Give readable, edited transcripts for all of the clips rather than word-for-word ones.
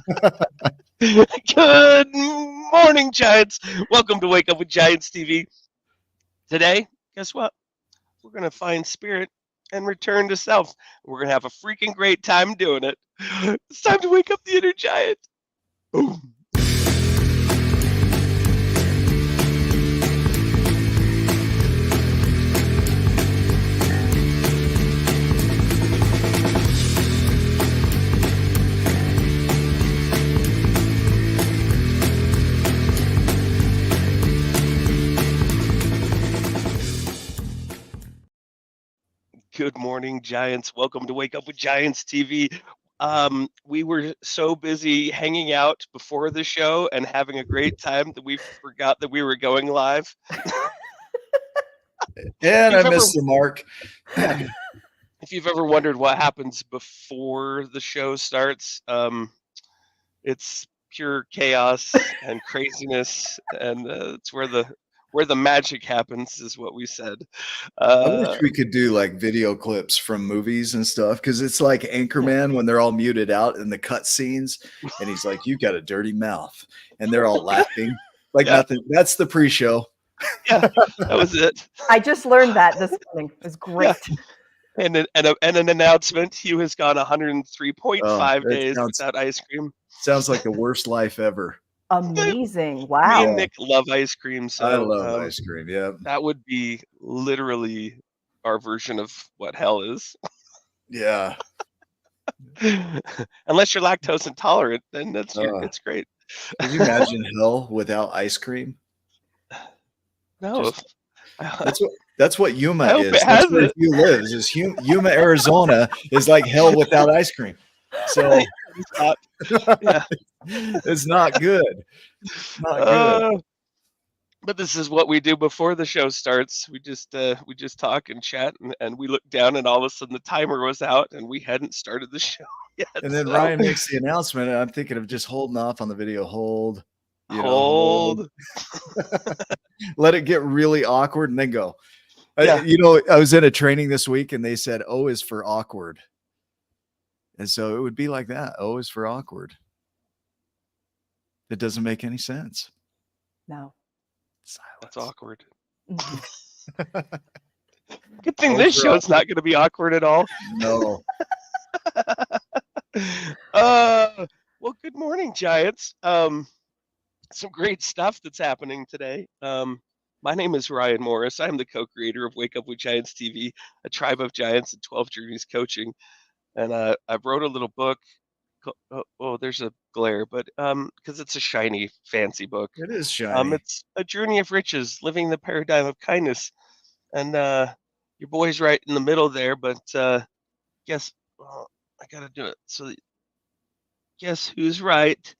Good morning, Giants. Welcome to Wake Up with Giants TV. Today, guess what? We're going to find spirit and return to self. We're going to have a freaking great time doing it. It's time to wake up the inner giant. Boom. Good morning, Giants. Welcome to Wake Up with Giants TV. We were so busy hanging out before the show and having a great time that we forgot that we were going live. And I missed the mark. If you've ever wondered what happens before the show starts, it's pure chaos and craziness, and it's where the magic happens, is what we said. I wish we could do like video clips from movies and stuff, because it's like Anchorman when they're all muted out in the cut scenes, and he's like, "You got a dirty mouth," and they're all laughing like nothing. That's the pre-show. Yeah, that was it. I just learned that this morning. It was great. Yeah. And an announcement: Hugh has gone 103.5 days without ice cream. Sounds like the worst life ever. Amazing! Wow. Me and Nick love ice cream, so I love ice cream. Yeah, that would be literally our version of what hell is. Yeah. Unless you're lactose intolerant, then it's great. Can you imagine hell without ice cream? No. That's what Yuma I hope is. it That's has where it. Hugh lives. Is Yuma, Arizona is like hell without ice cream. So it's not good. Not good. But this is what we do before the show starts. We just talk and chat, and we look down, and all of a sudden the timer was out, and we hadn't started the show yet. And then Ryan makes the announcement, and I'm thinking of just holding off on the video. Hold. Let it get really awkward, and then go. Yeah. I was in a training this week, and they said O is for awkward. And so it would be like that. O is for awkward. It doesn't make any sense. No. Silence. That's awkward. Good thing this show's not going to be awkward at all. No. Well, good morning, Giants. Some great stuff that's happening today. My name is Ryan Morris. I'm the co-creator of Wake Up with Giants TV, a tribe of giants and 12 journeys coaching. And I wrote a little book. There's a glare, but because it's a shiny, fancy book. It is shiny. It's a journey of riches, living the paradigm of kindness. And your boy's right in the middle there, but guess I gotta do it. So guess who's right?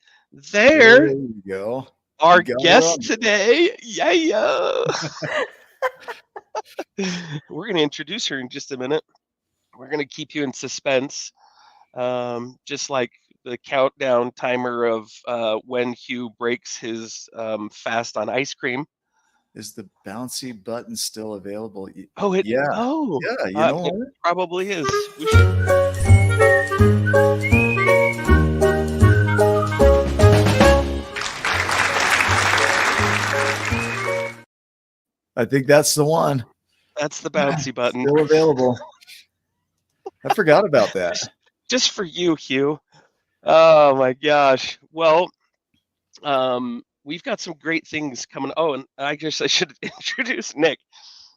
There you go. Our guest today. Yeah. We're going to introduce her in just a minute. We're going to keep you in suspense, just like the countdown timer of when Hugh breaks his fast on ice cream. Is the bouncy button still available? Yeah. Oh, yeah. It probably is. I think that's the one. That's the bouncy button. Still available. I forgot about that. Just for you, Hugh. Oh my gosh. Well, we've got some great things coming. Oh, and I should introduce Nick.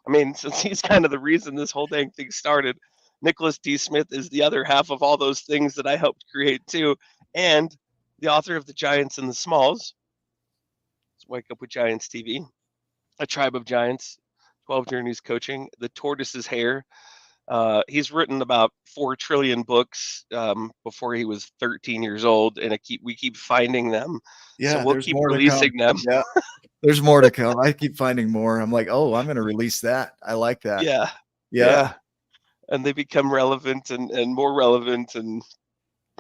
I mean, since he's kind of the reason this whole dang thing started, Nicholas T. Smith is the other half of all those things that I helped create too, and the author of The Giants and the Smalls. Let's Wake Up with Giants TV, a tribe of giants, 12 journeys coaching, The Tortoise's Hair. He's written about 4 trillion books before he was 13 years old, and we keep finding them. Yeah, so we'll keep releasing them. Yeah, there's more to come. I keep finding more. I'm like, oh, I'm going to release that. I like that. Yeah. And they become relevant and more relevant, and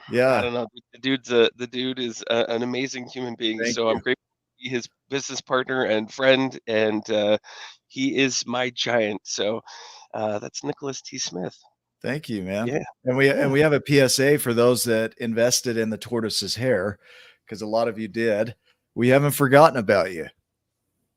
I don't know. The dude is an amazing human being. I'm grateful to be his business partner and friend, and he is my giant. So that's Nicholas T. Smith. Thank you, man. Yeah. And we have a PSA for those that invested in the tortoise's hair, because a lot of you did. We haven't forgotten about you.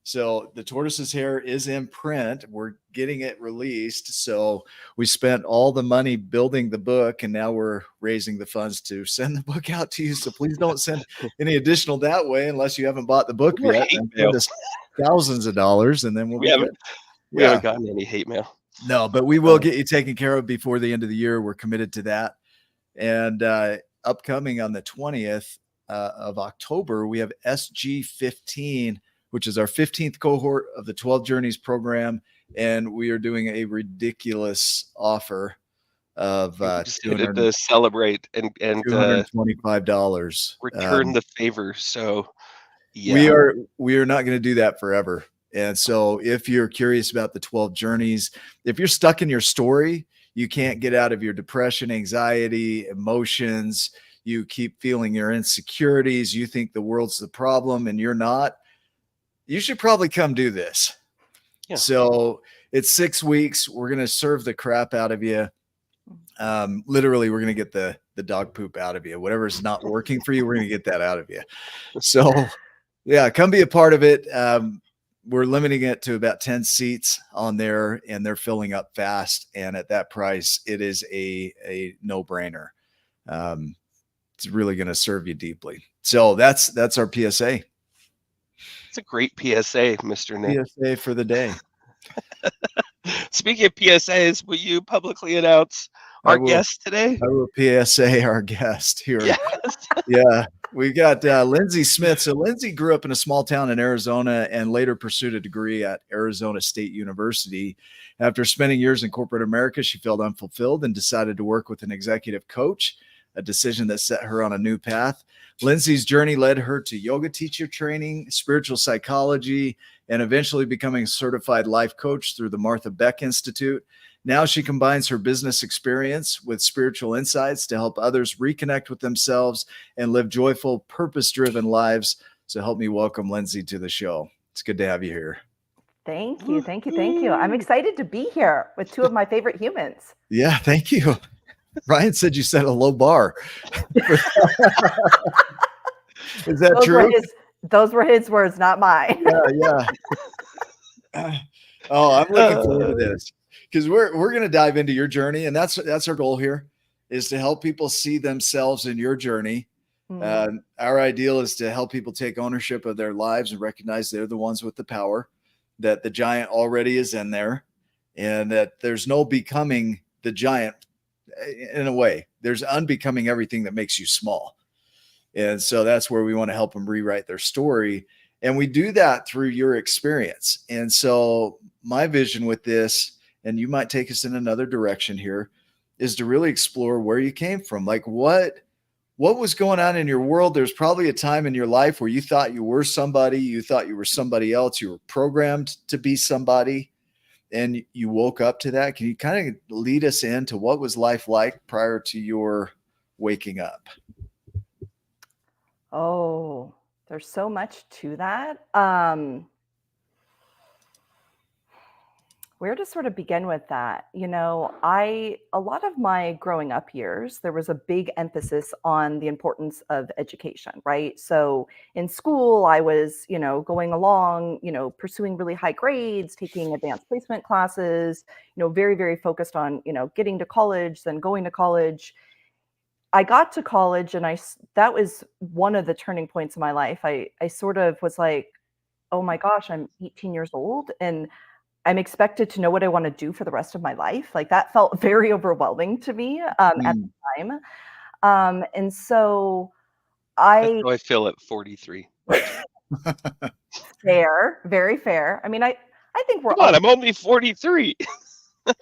So the tortoise's hair is in print. We're getting it released. So we spent all the money building the book, and now we're raising the funds to send the book out to you. So please don't send any additional that way unless you haven't bought the book Or yet. hate And mail. send us thousands of dollars, and then we'll We be haven't good. we haven't gotten any hate mail. No, but we will get you taken care of before the end of the year. We're committed to that. And upcoming on the 20th of October, we have SG15, which is our 15th cohort of the 12 Journeys program. And we are doing a ridiculous offer of to celebrate and $225. Return the favor. So we are not going to do that forever. And so if you're curious about the 12 journeys, if you're stuck in your story, you can't get out of your depression, anxiety, emotions, you keep feeling your insecurities, you think the world's the problem and you're not, you should probably come do this. Yeah. So it's 6 weeks. We're going to serve the crap out of you. Literally, we're going to get the dog poop out of you. Whatever's not working for you, we're going to get that out of you. So yeah, come be a part of it. We're limiting it to about 10 seats on there, and they're filling up fast. And at that price, it is a no-brainer. It's really going to serve you deeply. So that's our PSA. It's a great PSA, Mr. Nick. PSA for the day. Speaking of PSAs, will you publicly announce our guest today? I will PSA our guest here. Yes. Yeah. We got Lindsay Smith. So Lindsay grew up in a small town in Arizona and later pursued a degree at Arizona State University. After spending years in corporate America, she felt unfulfilled and decided to work with an executive coach, a decision that set her on a new path. Lindsay's journey led her to yoga teacher training, spiritual psychology, and eventually becoming a certified life coach through the Martha Beck Institute. Now she combines her business experience with spiritual insights to help others reconnect with themselves and live joyful, purpose-driven lives. So help me welcome Lindsay to the show. It's good to have you here. Thank you. Thank you. Thank you. I'm excited to be here with two of my favorite humans. Yeah, thank you. Ryan said you set a low bar. Is that true? Those were his words, not mine. Yeah. I'm looking forward to this. Because we're going to dive into your journey, and that's our goal here, is to help people see themselves in your journey. Mm-hmm. Our ideal is to help people take ownership of their lives and recognize they're the ones with the power, that the giant already is in there, and that there's no becoming the giant in a way. There's unbecoming everything that makes you small. And so that's where we want to help them rewrite their story. And we do that through your experience. And so my vision with this, and you might take us in another direction here, is to really explore where you came from. Like what was going on in your world? There's probably a time in your life where you thought you were somebody, you thought you were somebody else, you were programmed to be somebody, and you woke up to that. Can you kind of lead us into what was life like prior to your waking up? Oh, there's so much to that. Where to sort of begin with that? You know, a lot of my growing up years, there was a big emphasis on the importance of education, right? So in school, I was, going along, pursuing really high grades, taking advanced placement classes, very, very focused on, getting to college, then going to college. I got to college, and that was one of the turning points in my life. I sort of was like, oh my gosh, I'm 18 years old, and I'm expected to know what I want to do for the rest of my life. Like that felt very overwhelming to me at the time. And so That's how I feel at 43. Fair, very fair. I mean, I think we're I'm only 43. Ask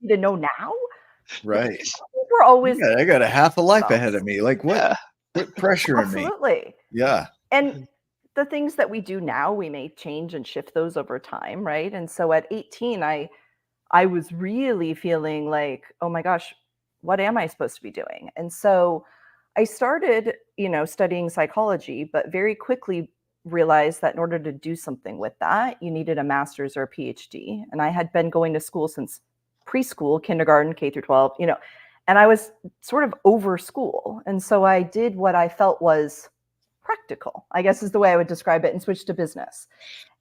you to know now. Right. We're always. Yeah, I got a half a life ahead of me. Like what? Yeah. Put pressure on me. Absolutely. Yeah. And the things that we do now, we may change and shift those over time, right? And so at 18, I was really feeling like, oh my gosh, what am I supposed to be doing? And so I started, studying psychology, but very quickly realized that in order to do something with that, you needed a master's or a PhD. And I had been going to school since preschool, kindergarten, K through 12, and I was sort of over school. And so I did what I felt was practical, I guess is the way I would describe it, and switched to business.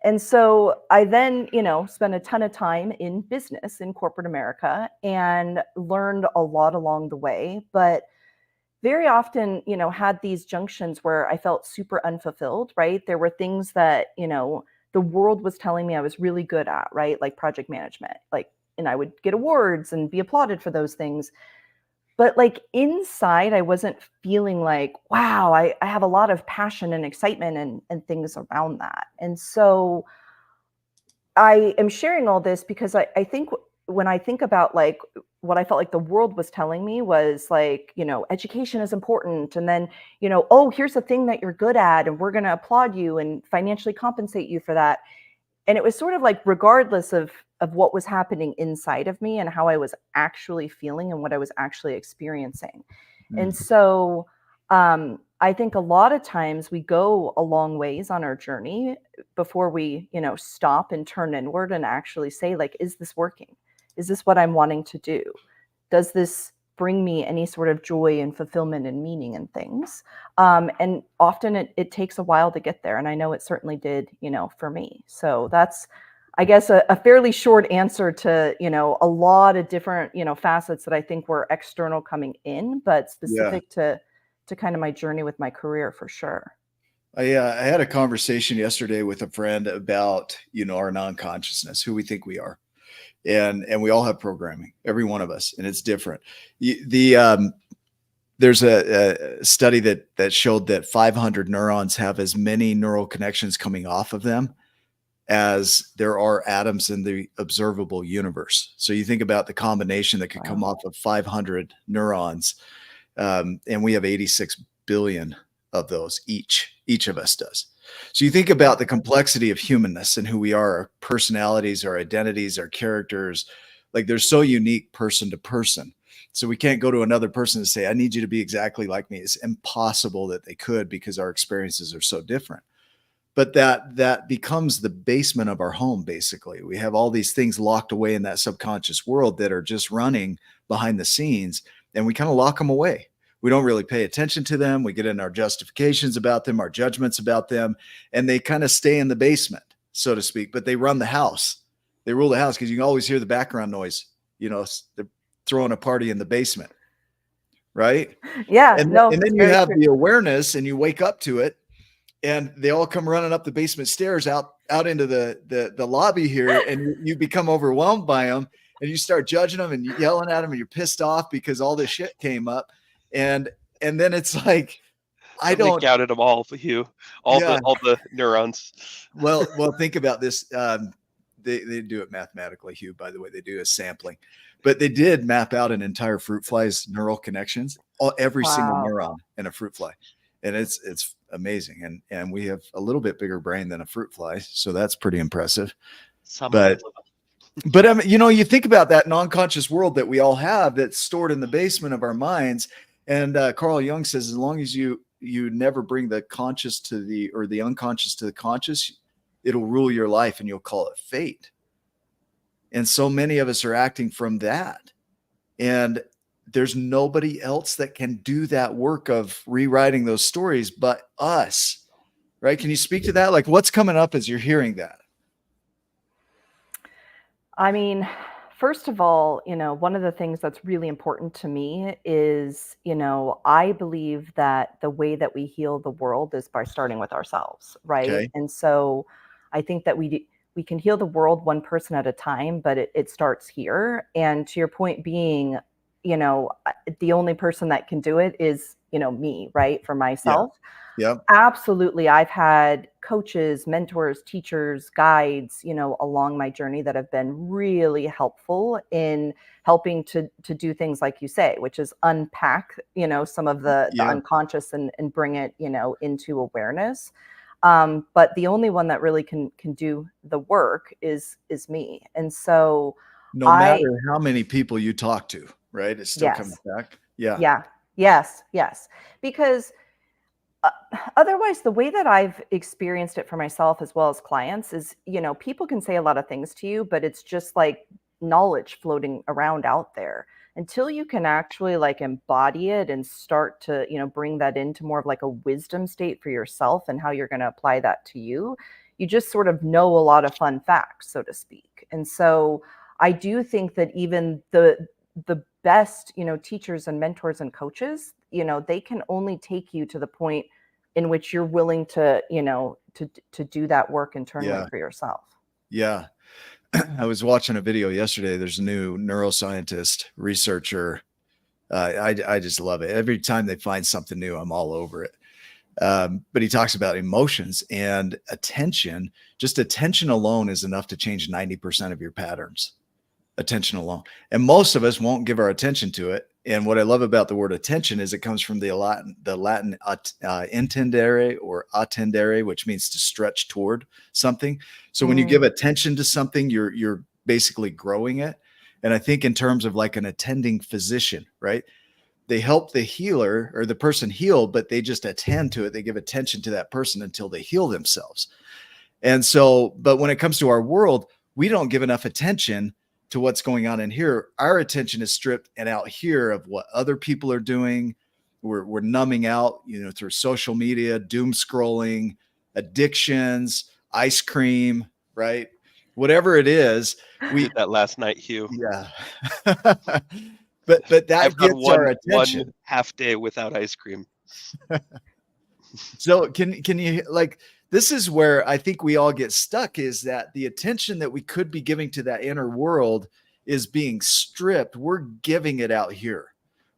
And so I then, spent a ton of time in business in corporate America and learned a lot along the way. But very often, had these junctions where I felt super unfulfilled, right? There were things that, the world was telling me I was really good at, right? Like project management, and I would get awards and be applauded for those things. But like inside, I wasn't feeling like, wow, I have a lot of passion and excitement and things around that. And so I am sharing all this because I think when I think about like what I felt like the world was telling me was like, education is important. And then, oh, here's the thing that you're good at, and we're going to applaud you and financially compensate you for that. And it was sort of like, regardless of what was happening inside of me and how I was actually feeling and what I was actually experiencing. And so I think a lot of times we go a long ways on our journey before we, stop and turn inward and actually say, like, is this working? Is this what I'm wanting to do? Does this bring me any sort of joy and fulfillment and meaning and things? And often it takes a while to get there. And I know it certainly did, for me. So that's, I guess, a fairly short answer to, a lot of different, facets that I think were external coming in, but specific to kind of my journey with my career for sure. I had a conversation yesterday with a friend about, our non-consciousness, who we think we are. And we all have programming, every one of us, and it's different. There's a study that showed that 500 neurons have as many neural connections coming off of them as there are atoms in the observable universe. So you think about the combination that could come off of 500 neurons, and we have 86 billion of those each of us does. So you think about the complexity of humanness and who we are, our personalities, our identities, our characters. Like, they're so unique person to person. So we can't go to another person and say, I need you to be exactly like me. It's impossible that they could, because our experiences are so different. But that becomes the basement of our home, basically. We have all these things locked away in that subconscious world that are just running behind the scenes, and we kind of lock them away. We don't really pay attention to them. We get in our justifications about them, our judgments about them, and they kind of stay in the basement, so to speak, but they run the house. They rule the house, because you can always hear the background noise. They're throwing a party in the basement, right? Yeah. And then you have the awareness, and you wake up to it, and they all come running up the basement stairs out into the lobby here, and you become overwhelmed by them, and you start judging them and yelling at them, and you're pissed off because all this shit came up. And then it's like, Somebody counted them all for you, all the neurons. Well, think about this. They do it mathematically, Hugh, by the way. They do a sampling, but they did map out an entire fruit fly's neural connections, every single neuron in a fruit fly. And it's amazing. And we have a little bit bigger brain than a fruit fly. So that's pretty impressive. But you think about that non-conscious world that we all have that's stored in the basement of our minds. And Carl Jung says, as long as you never bring the conscious to the unconscious to the conscious, it'll rule your life, and you'll call it fate. And so many of us are acting from that. And there's nobody else that can do that work of rewriting those stories but us, right? Can you speak to that? Like, what's coming up as you're hearing that? I mean, first of all, one of the things that's really important to me is, I believe that the way that we heal the world is by starting with ourselves, right? Okay. And so I think that we can heal the world one person at a time, but it starts here. And to your point being, the only person that can do it is, me, right? For myself. Yeah. Absolutely. I've had coaches, mentors, teachers, guides, along my journey that have been really helpful in helping to do things like you say, which is unpack, some of the unconscious and bring it, into awareness. But the only one that really can do the work is me. And so no matter how many people you talk to, right? It's still coming back. Yeah. Yes. Because otherwise, the way that I've experienced it for myself as well as clients is, people can say a lot of things to you, but it's just like knowledge floating around out there. Until you can actually like embody it and start to, bring that into more of like a wisdom state for yourself and how you're going to apply that to you, you just sort of know a lot of fun facts, so to speak. And so I do think that even the best, teachers and mentors and coaches, they can only take you to the point in which you're willing to, to do that work internally for yourself. Yeah. I was watching a video yesterday. There's a new neuroscientist researcher. I just love it. Every time they find something new, I'm all over it. But he talks about emotions and attention. Just attention alone is enough to change 90% of your patterns. Attention alone. And most of us won't give our attention to it. And what I love about the word attention is it comes from the Latin intendere or attendere, which means to stretch toward something. So when you give attention to something, you're basically growing it. And I think in terms of like an attending physician, right? They help the healer or the person heal, but they just attend to it. They give attention to that person until they heal themselves. And so, but when it comes to our world, we don't give enough attention to what's going on in here. Our attention is stripped and out here of what other people are doing. We're numbing out, through social media, doom scrolling, addictions, ice cream, right? Whatever it is, we did that last night, Hugh. Yeah. but that gets our attention. One half day without ice cream. So can you like, this is where I think we all get stuck, is that the attention that we could be giving to that inner world is being stripped. We're giving it out here.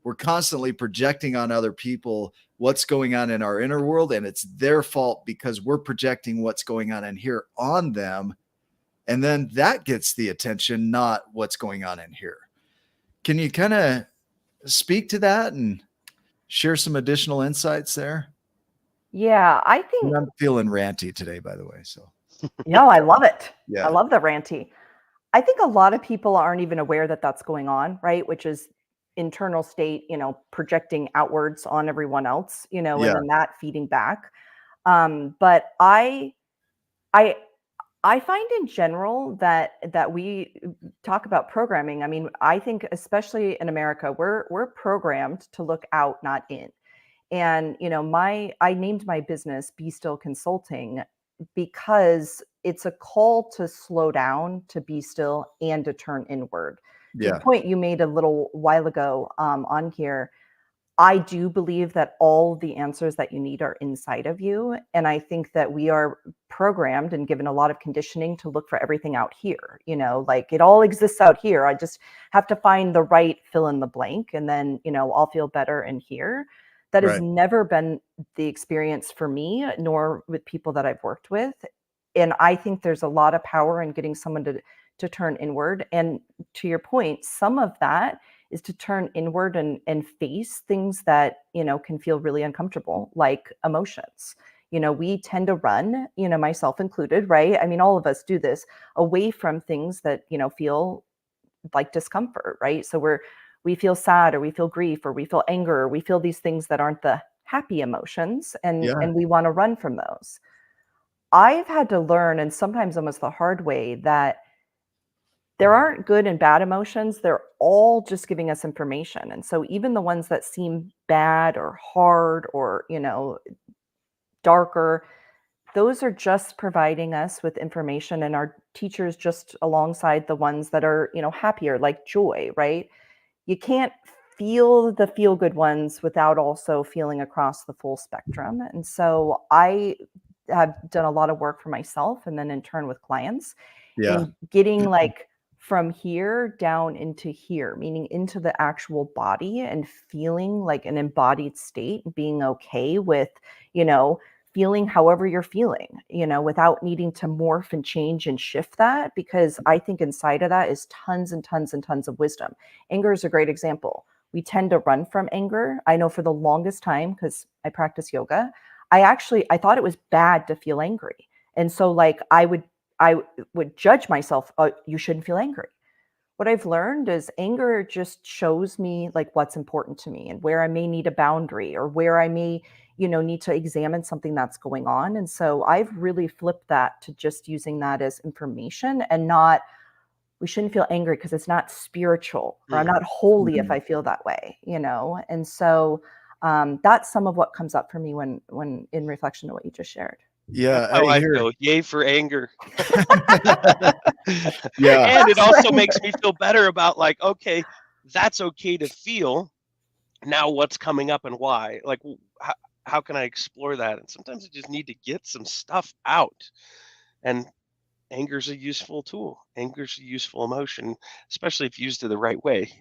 We're constantly projecting on other people what's going on in our inner world, and it's their fault because we're projecting what's going on in here on them. And then that gets the attention, not what's going on in here. Can you kind of speak to that and share some additional insights there? Yeah, I think and I'm feeling ranty today, by the way. So no, I love it. Yeah. I love the ranty. I think a lot of people aren't even aware that that's going on, right? Which is internal state, projecting outwards on everyone else, and then that feeding back. But I find in general that we talk about programming. I mean, I think especially in America, we're programmed to look out, not in. And I named my business Be Still Consulting because it's a call to slow down, to be still, and to turn inward. To the point you made a little while ago on here, I do believe that all the answers that you need are inside of you. And I think that we are programmed and given a lot of conditioning to look for everything out here. Like it all exists out here. I just have to find the right fill in the blank, and then, I'll feel better in here. That has never been the experience for me, nor with people that I've worked with. And I think there's a lot of power in getting someone to turn inward. And to your point, some of that is to turn inward and face things that, can feel really uncomfortable, like emotions. We tend to run, myself included, right? I mean, all of us do this, away from things that, feel like discomfort, right? So we feel sad, or we feel grief, or we feel anger, or we feel these things that aren't the happy emotions, and we want to run from those. I've had to learn, and sometimes almost the hard way, that there aren't good and bad emotions. They're all just giving us information. And so even the ones that seem bad or hard or, darker, those are just providing us with information, and our teachers just alongside the ones that are, happier, like joy, right? You can't feel the feel good ones without also feeling across the full spectrum. And so I have done a lot of work for myself, and then in turn with clients, in getting like from here down into here, meaning into the actual body, and feeling like an embodied state, being okay with, feeling however you're feeling, without needing to morph and change and shift that, because I think inside of that is tons and tons and tons of wisdom. Anger is a great example. We tend to run from anger. I know for the longest time, because I practice yoga, I thought it was bad to feel angry. And so like I would judge myself, oh, you shouldn't feel angry. What I've learned is anger just shows me like what's important to me, and where I may need a boundary, or where I may, need to examine something that's going on. And so I've really flipped that to just using that as information, and not we shouldn't feel angry because it's not spiritual, or I'm not holy if I feel that way, And so that's some of what comes up for me when in reflection to what you just shared. Yeah, That's how I feel. Yay for anger. Yeah. And it also makes me feel better about like, okay, that's okay to feel. Now what's coming up and why? Like, how can I explore that? And sometimes I just need to get some stuff out. And anger's a useful tool. Anger's a useful emotion, especially if used in the right way,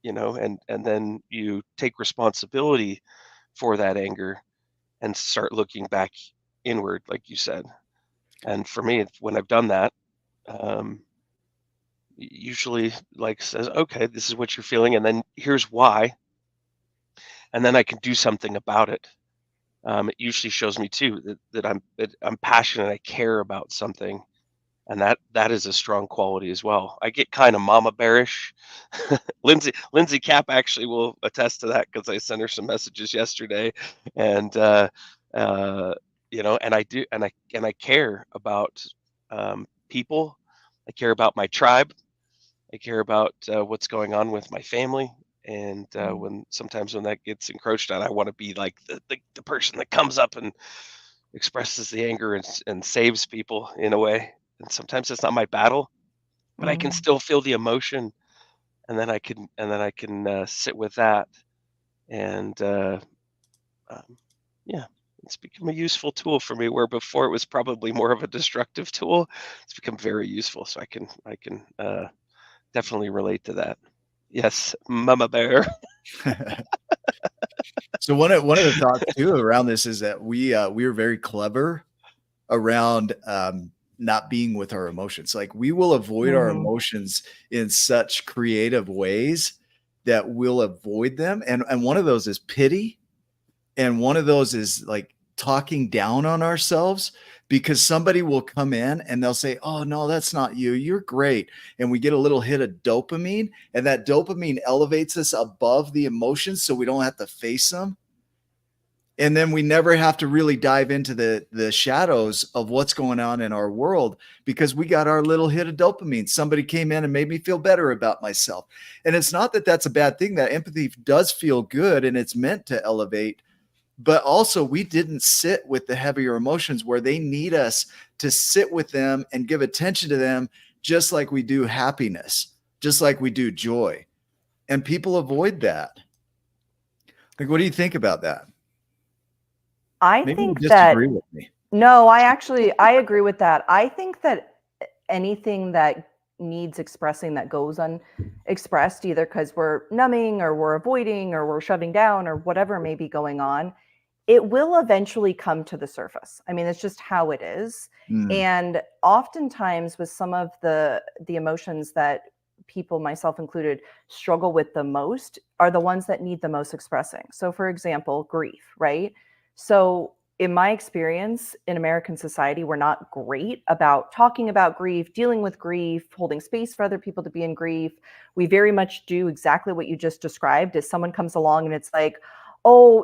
and then you take responsibility for that anger and start looking back inward, like you said. And for me, when I've done that, usually like says, okay, this is what you're feeling, and then here's why, and then I can do something about it. It usually shows me too that I'm passionate, I care about something, and that is a strong quality as well. I get kind of mama bearish. Lindsay Cap actually will attest to that because I sent her some messages yesterday, and and I do, and I care about people. I care about my tribe. I care about what's going on with my family. And sometimes when that gets encroached on, I want to be like the person that comes up and expresses the anger and saves people in a way. And sometimes it's not my battle, but I can still feel the emotion, and then I can sit with that. And yeah, it's become a useful tool for me, where before it was probably more of a destructive tool. It's become very useful, so I can definitely relate to that. Yes, Mama Bear. So one of the thoughts too around this is that we are very clever around not being with our emotions. Like we will avoid our emotions in such creative ways that we'll avoid them. And one of those is pity. And one of those is like talking down on ourselves, because somebody will come in and they'll say, oh no, that's not you. You're great. And we get a little hit of dopamine, and that dopamine elevates us above the emotions so we don't have to face them. And then we never have to really dive into the shadows of what's going on in our world, because we got our little hit of dopamine. Somebody came in and made me feel better about myself. And it's not that that's a bad thing. That empathy does feel good and it's meant to elevate. But also we didn't sit with the heavier emotions where they need us to sit with them and give attention to them, just like we do happiness, just like we do joy. And people avoid that. Like, what do you think about that? I think that, with me. No, I agree with that. I think that anything that needs expressing that goes unexpressed, either because we're numbing or we're avoiding or we're shoving down or whatever may be going on, it will eventually come to the surface. I mean, it's just how it is. And oftentimes with some of the emotions that people, myself included, struggle with the most are the ones that need the most expressing. So for example, grief, right? So in my experience in American society, we're not great about talking about grief, dealing with grief, holding space for other people to be in grief. We very much do exactly what you just described. As someone comes along and it's like, oh,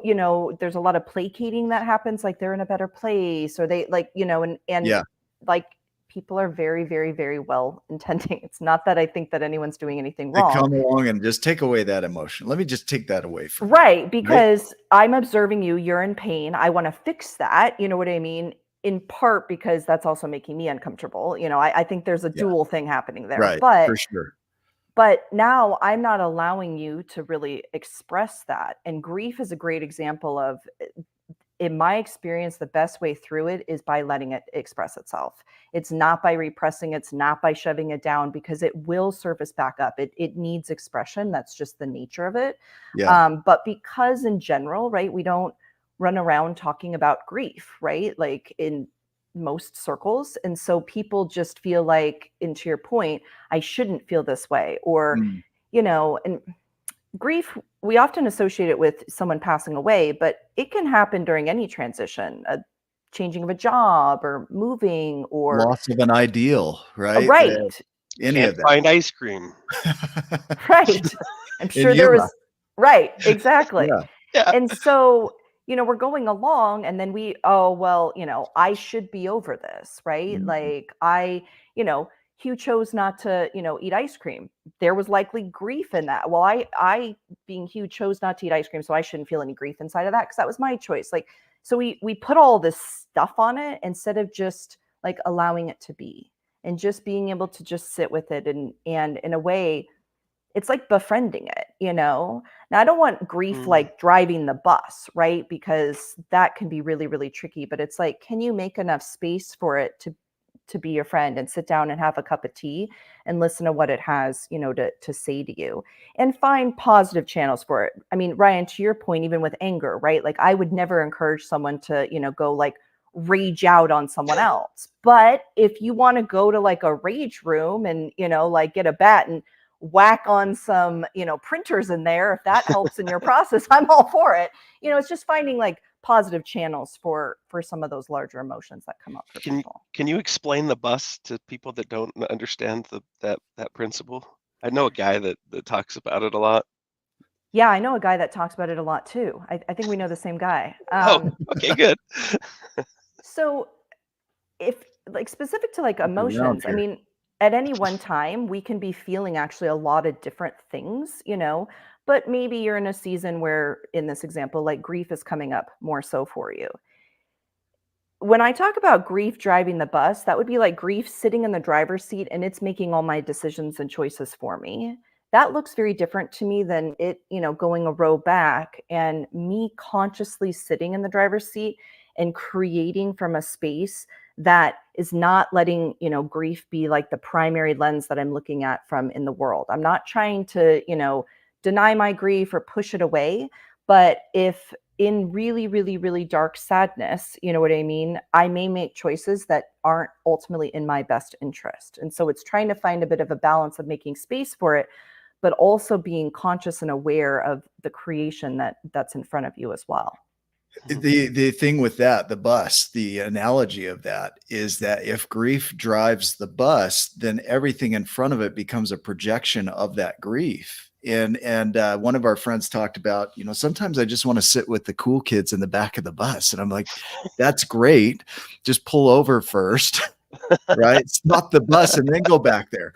there's a lot of placating that happens, like they're in a better place, or they like, and yeah. Like people are very, very, very well intending. It's not that I think that anyone's doing anything wrong. They come along and just take away that emotion. Let me just take that away from you. Because I'm observing you're in pain. I want to fix that. You know what I mean? In part because that's also making me uncomfortable. I think there's a dual thing happening there. Right, but for sure. But now I'm not allowing you to really express that. And grief is a great example of, in my experience, the best way through it is by letting it express itself. It's not by repressing, it's not by shoving it down, because it will surface back up. It needs expression. That's just the nature of it. Yeah. But because in general, right, we don't run around talking about grief, right? Like in most circles. And so people just feel like, and to your point, I shouldn't feel this way, or, and grief, we often associate it with someone passing away, but it can happen during any transition, a changing of a job or moving or loss of an ideal, right? Right. Any Can't of that. find ice cream. Right. I'm sure there was, right, exactly. Yeah. And so, we're going along and then I should be over this, right? Like Hugh chose not to, eat ice cream. There was likely grief in that. Well, I being Hugh chose not to eat ice cream, so I shouldn't feel any grief inside of that because that was my choice. Like, so we put all this stuff on it instead of just like allowing it to be and just being able to just sit with it, and in a way it's like befriending it. Now I don't want grief like driving the bus, right? Because that can be really, really tricky, but it's like, can you make enough space for it to be your friend and sit down and have a cup of tea and listen to what it has, to say to you, and find positive channels for it. I mean, Ryan, to your point, even with anger, right? Like I would never encourage someone to, go like rage out on someone else. But if you want to go to like a rage room and, like get a bat and whack on some, printers in there, if that helps in your process, I'm all for it. It's just finding like positive channels for some of those larger emotions that come up for people. Can you explain the bus to people that don't understand that principle? I know a guy that talks about it a lot. Yeah, I know a guy that talks about it a lot too. I think we know the same guy. Okay, good. So if like specific to like emotions, I mean, at any one time, we can be feeling actually a lot of different things, but maybe you're in a season where, in this example, like grief is coming up more so for you. When I talk about grief driving the bus, that would be like grief sitting in the driver's seat and it's making all my decisions and choices for me. That looks very different to me than it, going a row back and me consciously sitting in the driver's seat and creating from a space that is not letting, grief be like the primary lens that I'm looking at from in the world. I'm not trying to, deny my grief or push it away. But if in really, really, really dark sadness, you know what I mean, I may make choices that aren't ultimately in my best interest. And so it's trying to find a bit of a balance of making space for it, but also being conscious and aware of the creation that's in front of you as well. The thing with that, the bus, the analogy of that is that if grief drives the bus, then everything in front of it becomes a projection of that grief. And one of our friends talked about, sometimes I just want to sit with the cool kids in the back of the bus. And I'm like, that's great. Just pull over first, right? Stop the bus and then go back there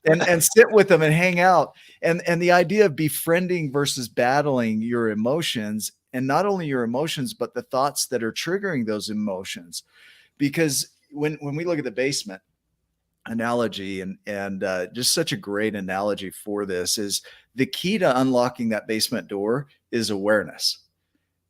and sit with them and hang out. And the idea of befriending versus battling your emotions, and not only your emotions, but the thoughts that are triggering those emotions. Because when we look at the basement analogy, and just such a great analogy for this, is the key to unlocking that basement door is awareness.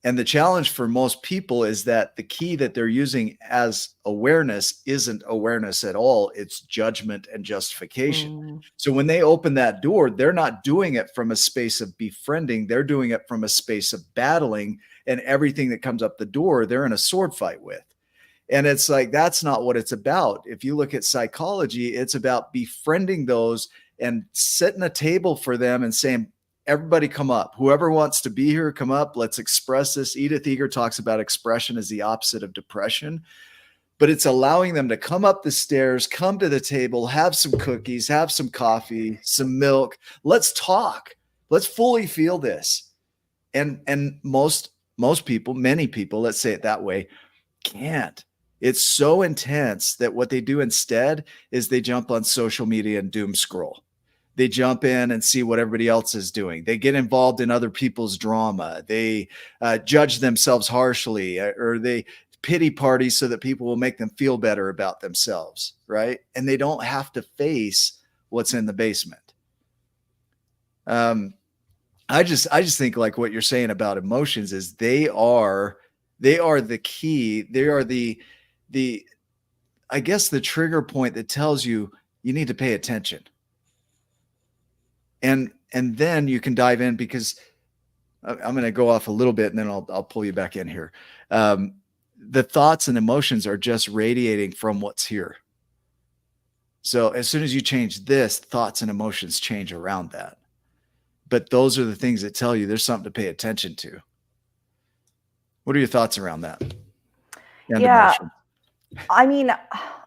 And the challenge for most people is that the key that they're using as awareness isn't awareness at all. It's judgment and justification. So when they open that door, they're not doing it from a space of befriending. They're doing it from a space of battling, and everything that comes up the door, they're in a sword fight with. And it's like, that's not what it's about. If you look at psychology, it's about befriending those and setting a table for them and saying, everybody come up. Whoever wants to be here, come up. Let's express this. Edith Eger talks about expression as the opposite of depression, but it's allowing them to come up the stairs, come to the table, have some cookies, have some coffee, some milk. Let's talk. Let's fully feel this. And most people, many people, let's say it that way, can't. It's so intense that what they do instead is they jump on social media and doom scroll. They jump in and see what everybody else is doing. They get involved in other people's drama. They judge themselves harshly, or they pity parties so that people will make them feel better about themselves, right? And they don't have to face what's in the basement. I just think like what you're saying about emotions is they are the key. They are the I guess the trigger point that tells you need to pay attention. And then you can dive in, because I'm going to go off a little bit and then I'll pull you back in here. The thoughts and emotions are just radiating from what's here. So as soon as you change this, thoughts and emotions change around that. But those are the things that tell you there's something to pay attention to. What are your thoughts around that? And emotion? I mean,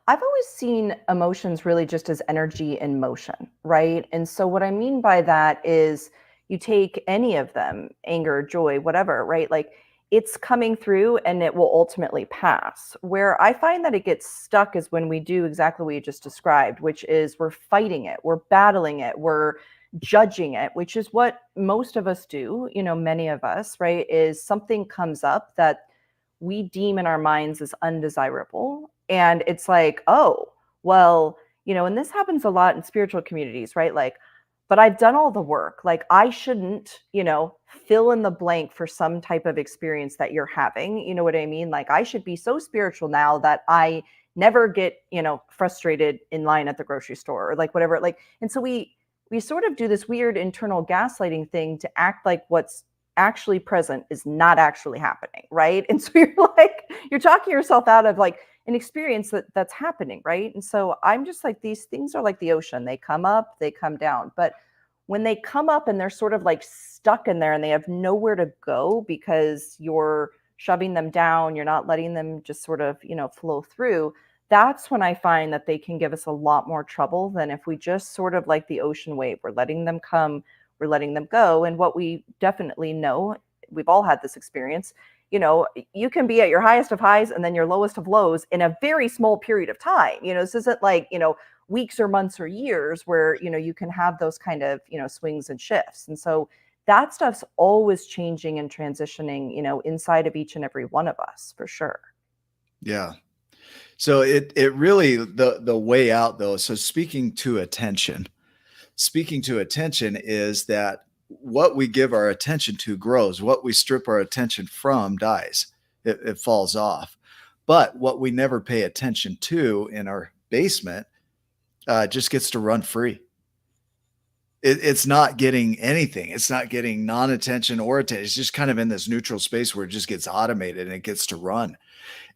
I've always seen emotions really just as energy in motion, right? And so what I mean by that is you take any of them, anger, joy, whatever, right? Like it's coming through and it will ultimately pass. Where I find that it gets stuck is when we do exactly what you just described, which is we're fighting it, we're battling it, we're judging it, which is what most of us do, many of us, right? Is something comes up that we deem in our minds as undesirable. And it's like, oh, well, and this happens a lot in spiritual communities, right? Like, but I've done all the work. Like, I shouldn't, fill in the blank for some type of experience that you're having. You know what I mean? Like, I should be so spiritual now that I never get, frustrated in line at the grocery store or like whatever. Like, and so we sort of do this weird internal gaslighting thing to act like what's actually present is not actually happening, right? And so you're talking yourself out of like an experience that's happening, right? And so I'm just like, these things are like the ocean. They come up, they come down. But when they come up and they're sort of like stuck in there and they have nowhere to go because you're shoving them down, you're not letting them just sort of, flow through, that's when I find that they can give us a lot more trouble than if we just sort of like the ocean wave, we're letting them come, we're letting them go. And what we definitely know, we've all had this experience, you can be at your highest of highs and then your lowest of lows in a very small period of time. This isn't like, weeks or months or years where, you can have those kind of, swings and shifts. And so that stuff's always changing and transitioning, inside of each and every one of us, for sure. Yeah. So it really, the way out though, so speaking to attention is that what we give our attention to grows. What we strip our attention from dies. It falls off. But what we never pay attention to in our basement just gets to run free. It's not getting anything. It's not getting non-attention or attention. It's just kind of in this neutral space where it just gets automated and it gets to run.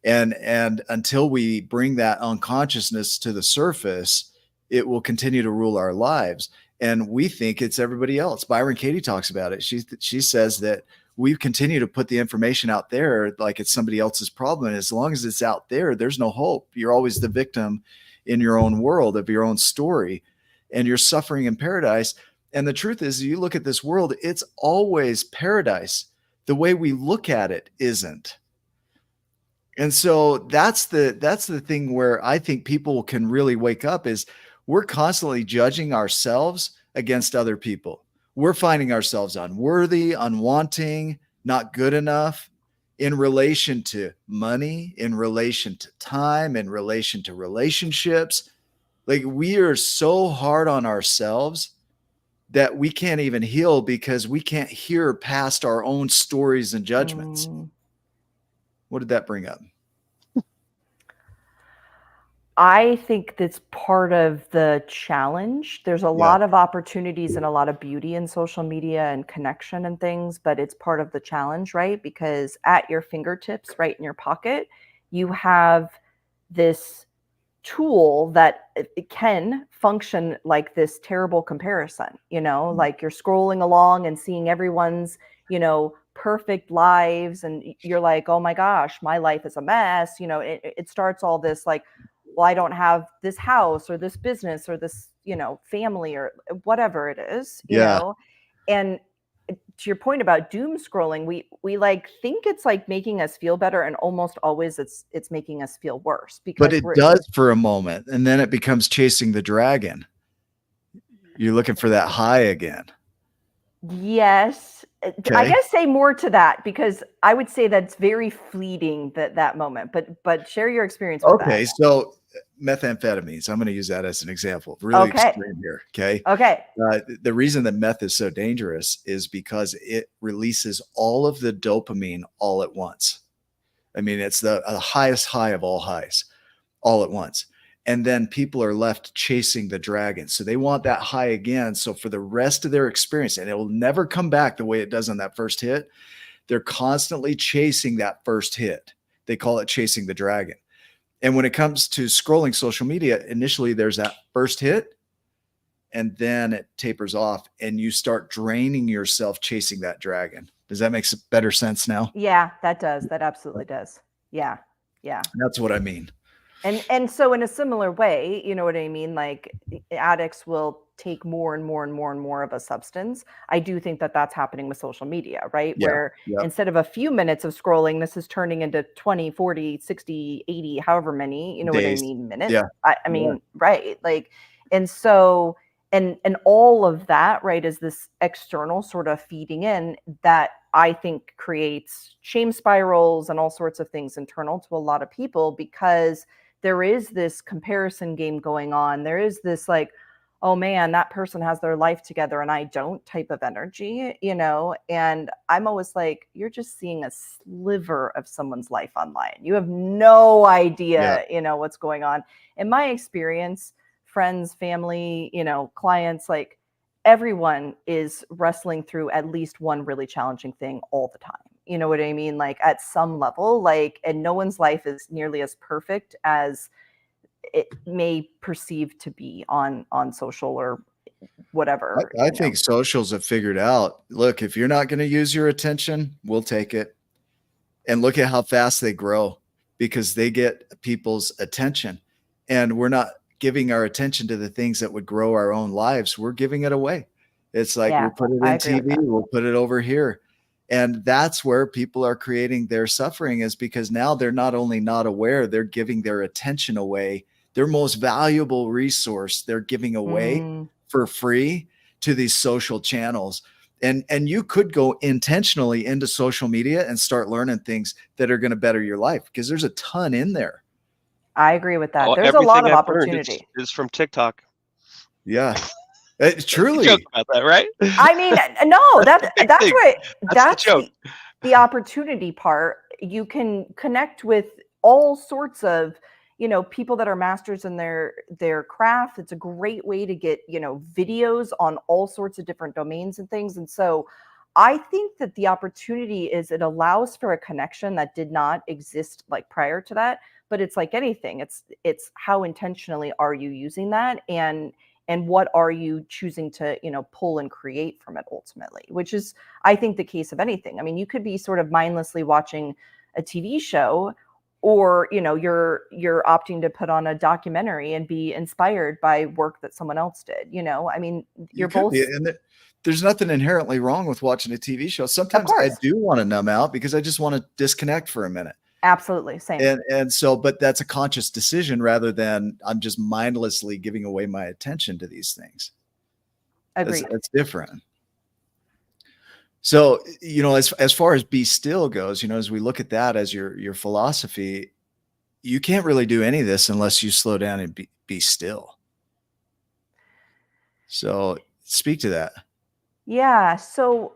And until we bring that unconsciousness to the surface, it will continue to rule our lives. And we think it's everybody else. Byron Katie talks about it. She says that we continue to put the information out there like it's somebody else's problem. And as long as it's out there, there's no hope. You're always the victim in your own world of your own story, and you're suffering in paradise. And the truth is, you look at this world, it's always paradise. The way we look at it isn't. And so that's the thing where I think people can really wake up is we're constantly judging ourselves against other people. We're finding ourselves unworthy, unwanting, not good enough in relation to money, in relation to time, in relation to relationships. Like, we are so hard on ourselves that we can't even heal because we can't hear past our own stories and judgments. What did that bring up? I think that's part of the challenge. There's a lot of opportunities and a lot of beauty in social media and connection and things, but it's part of the challenge, right? Because at your fingertips, right in your pocket, you have this tool that it can function like this terrible comparison, like you're scrolling along and seeing everyone's, perfect lives. And you're like, oh my gosh, my life is a mess. It starts all this like, well, I don't have this house or this business or this, family or whatever it is, and to your point about doom scrolling, we like think it's like making us feel better, and almost always it's making us feel worse. Because but it does for a moment, and then it becomes chasing the dragon. You're looking for that high again. Yes. Okay. I guess say more to that, because I would say that's very fleeting, that moment, but share your experience with that. Okay, so methamphetamines, I'm going to use that as an example. Really extreme here. Okay. The reason that meth is so dangerous is because it releases all of the dopamine all at once. I mean, it's the highest high of all highs all at once. And then people are left chasing the dragon. So they want that high again. So for the rest of their experience, and it will never come back the way it does on that first hit, they're constantly chasing that first hit. They call it chasing the dragon. And when it comes to scrolling social media, initially there's that first hit, and then it tapers off and you start draining yourself chasing that dragon. Does that make better sense now? Yeah, that does. That absolutely does. Yeah. Yeah. That's what I mean. And so in a similar way, you know what I mean? Like, addicts will take more and more and more and more of a substance. I do think that that's happening with social media, right? Yeah. Where instead of a few minutes of scrolling, this is turning into 20, 40, 60, 80, however many, you know Days. what I mean, minutes. Yeah. I mean, right. Like, and so, and all of that, right, is this external sort of feeding in that I think creates shame spirals and all sorts of things internal to a lot of people, because there is this comparison game going on. There is this like, oh man, that person has their life together and I don't type of energy, you know? And I'm always like, you're just seeing a sliver of someone's life online. You have no idea, you know, what's going on. In my experience, friends, family, you know, clients, like everyone is wrestling through at least one really challenging thing all the time. You know what I mean? Like at some level, like, and no one's life is nearly as perfect as it may perceive to be on social or whatever. I think socials have figured out, look, if you're not going to use your attention, we'll take it. And look at how fast they grow, because they get people's attention, and we're not giving our attention to the things that would grow our own lives. We're giving it away. It's like, we'll put it in TV, we'll put it over here. And that's where people are creating their suffering, is because now they're not only not aware, they're giving their attention away. Their most valuable resource, they're giving away for free to these social channels. And you could go intentionally into social media and start learning things that are going to better your life, because there's a ton in there. I agree with that. There's a lot of opportunity. Is from TikTok. Yeah. Truly. Joke about that, right? I mean, no, that's the opportunity part. You can connect with all sorts of, you know, people that are masters in their craft. It's a great way to get, you know, videos on all sorts of different domains and things. And so I think that the opportunity is, it allows for a connection that did not exist like prior to that. But it's like anything. It's how intentionally are you using that, and what are you choosing to, you know, pull and create from it ultimately, which is, I think, the case of anything. I mean, you could be sort of mindlessly watching a TV show, or, you know, you're opting to put on a documentary and be inspired by work that someone else did, you know? I mean, you're both. And there's nothing inherently wrong with watching a TV show. Sometimes I do want to numb out because I just want to disconnect for a minute. Absolutely. Same. And so, but that's a conscious decision rather than I'm just mindlessly giving away my attention to these things. Agreed. That's different. So, you know, as far as be still goes, you know, as we look at that as your philosophy, you can't really do any of this unless you slow down and be still. So speak to that. Yeah. So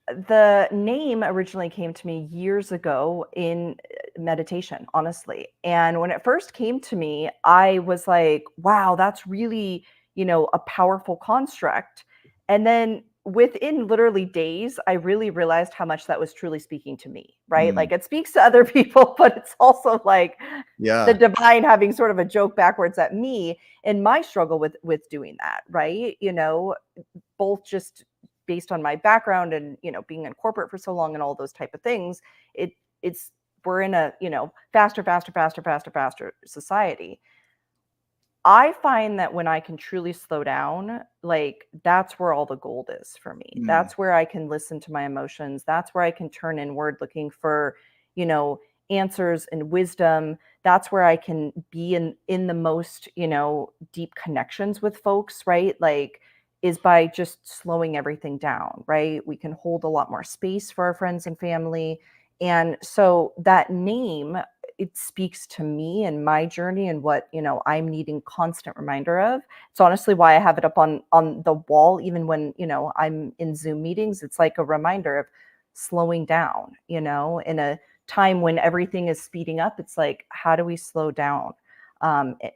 the name originally came to me years ago in meditation, honestly. And when it first came to me, I was like, wow, that's really, you know, a powerful construct. And then within literally days, I really realized how much that was truly speaking to me, right? Like, it speaks to other people, but it's also like the divine having sort of a joke backwards at me in my struggle with doing that, right? You know, both just based on my background and, you know, being in corporate for so long and all those type of things, we're in a, you know, faster society. I find that when I can truly slow down, like, that's where all the gold is for me. That's where I can listen to my emotions. That's where I can turn inward looking for, you know, answers and wisdom. That's where I can be in the most, you know, deep connections with folks, right? Like, is by just slowing everything down, right? We can hold a lot more space for our friends and family. And so that name, it speaks to me and my journey and what, you know, I'm needing constant reminder of. It's honestly why I have it up on the wall, even when, you know, I'm in Zoom meetings. It's like a reminder of slowing down, you know, in a time when everything is speeding up. It's like, how do we slow down?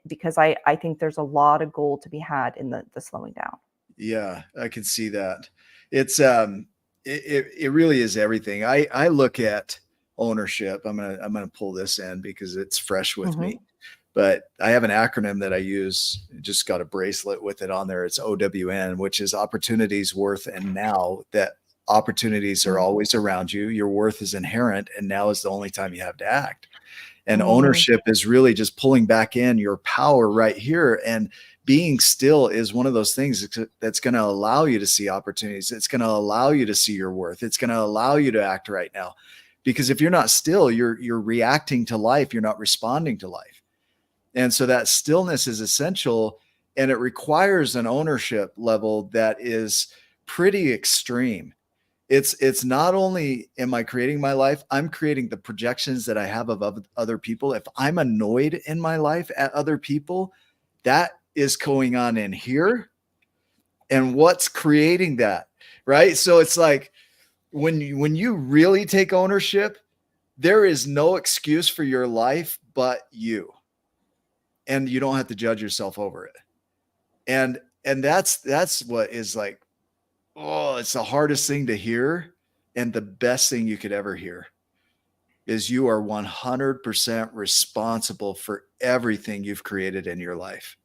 Because I think there's a lot of gold to be had in the slowing down. Yeah, I can see that. It's it really is everything. I look at ownership. I'm gonna pull this in because it's fresh with me. But I have an acronym that I use. Just got a bracelet with it on there. It's OWN, which is opportunities, worth, and now. That opportunities are always around you. Your worth is inherent, and now is the only time you have to act. And ownership is really just pulling back in your power right here and being still is one of those things that's going to allow you to see opportunities. It's going to allow you to see your worth. It's going to allow you to act right now. Because if you're not still, you're reacting to life. You're not responding to life. And so that stillness is essential, and it requires an ownership level that is pretty extreme. It's not only am I creating my life, I'm creating the projections that I have of other people. If I'm annoyed in my life at other people, that is going on in here. And what's creating that, right? So it's like when you really take ownership, there is no excuse for your life but you. And you don't have to judge yourself over it. And that's what is like, oh, it's the hardest thing to hear. And the best thing you could ever hear is you are 100% responsible for everything you've created in your life.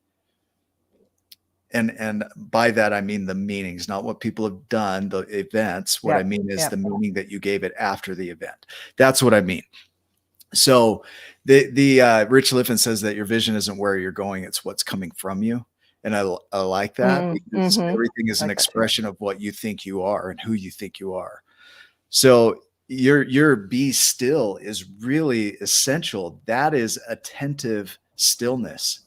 And by that, I mean the meanings, not what people have done, the events. What I mean is the meaning that you gave it after the event. That's what I mean. So the Rich Liffen says that your vision isn't where you're going, it's what's coming from you. And I like that because everything is an expression of what you think you are and who you think you are. So your be still is really essential. That is attentive stillness.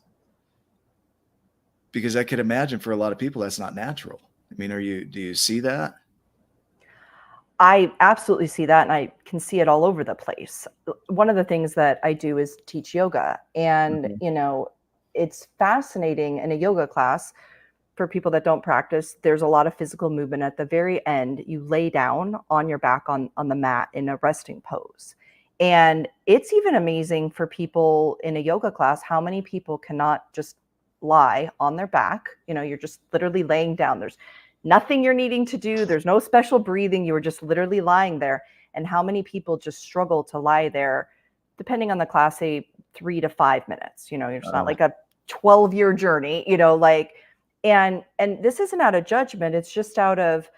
Because I could imagine for a lot of people, that's not natural. I mean, do you see that? I absolutely see that, and I can see it all over the place. One of the things that I do is teach yoga, and it's fascinating in a yoga class. For people that don't practice, there's a lot of physical movement. At the very end, you lay down on your back on the mat in a resting pose. And it's even amazing for people in a yoga class how many people cannot just lie on their back. You're just literally laying down. There's nothing you're needing to do. There's no special breathing. You were just literally lying there. And how many people just struggle to lie there, depending on the class, say 3 to 5 minutes. It's not like a 12-year journey, and this isn't out of judgment. It's just out of,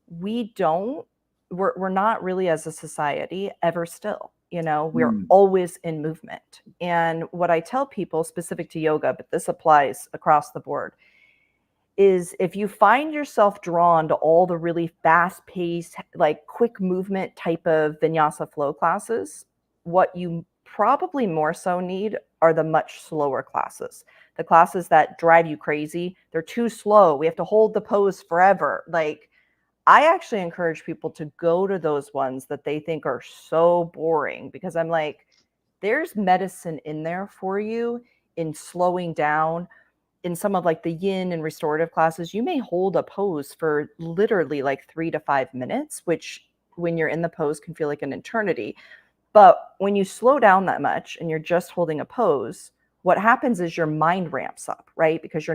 we're not really as a society ever still. We're always in movement. And what I tell people specific to yoga, but this applies across the board, is if you find yourself drawn to all the really fast-paced, like quick movement type of vinyasa flow classes, what you probably more so need are the much slower classes. The classes that drive you crazy, they're too slow. We have to hold the pose forever. Like, I actually encourage people to go to those ones that they think are so boring, because I'm like, there's medicine in there for you in slowing down. In some of like the yin and restorative classes, you may hold a pose for literally like 3 to 5 minutes, which when you're in the pose can feel like an eternity. But when you slow down that much and you're just holding a pose, what happens is your mind ramps up, right? Because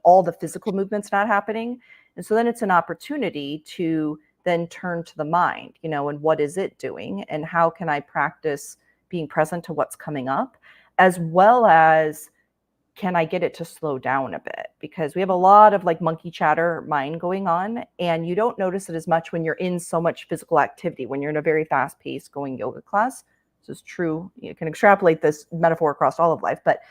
all the physical movement's not happening. And so then it's an opportunity to then turn to the mind, and what is it doing? And how can I practice being present to what's coming up, as well as can I get it to slow down a bit? Because we have a lot of like monkey chatter mind going on, and you don't notice it as much when you're in so much physical activity, when you're in a very fast-paced going yoga class. This is true. You can extrapolate this metaphor across all of life. But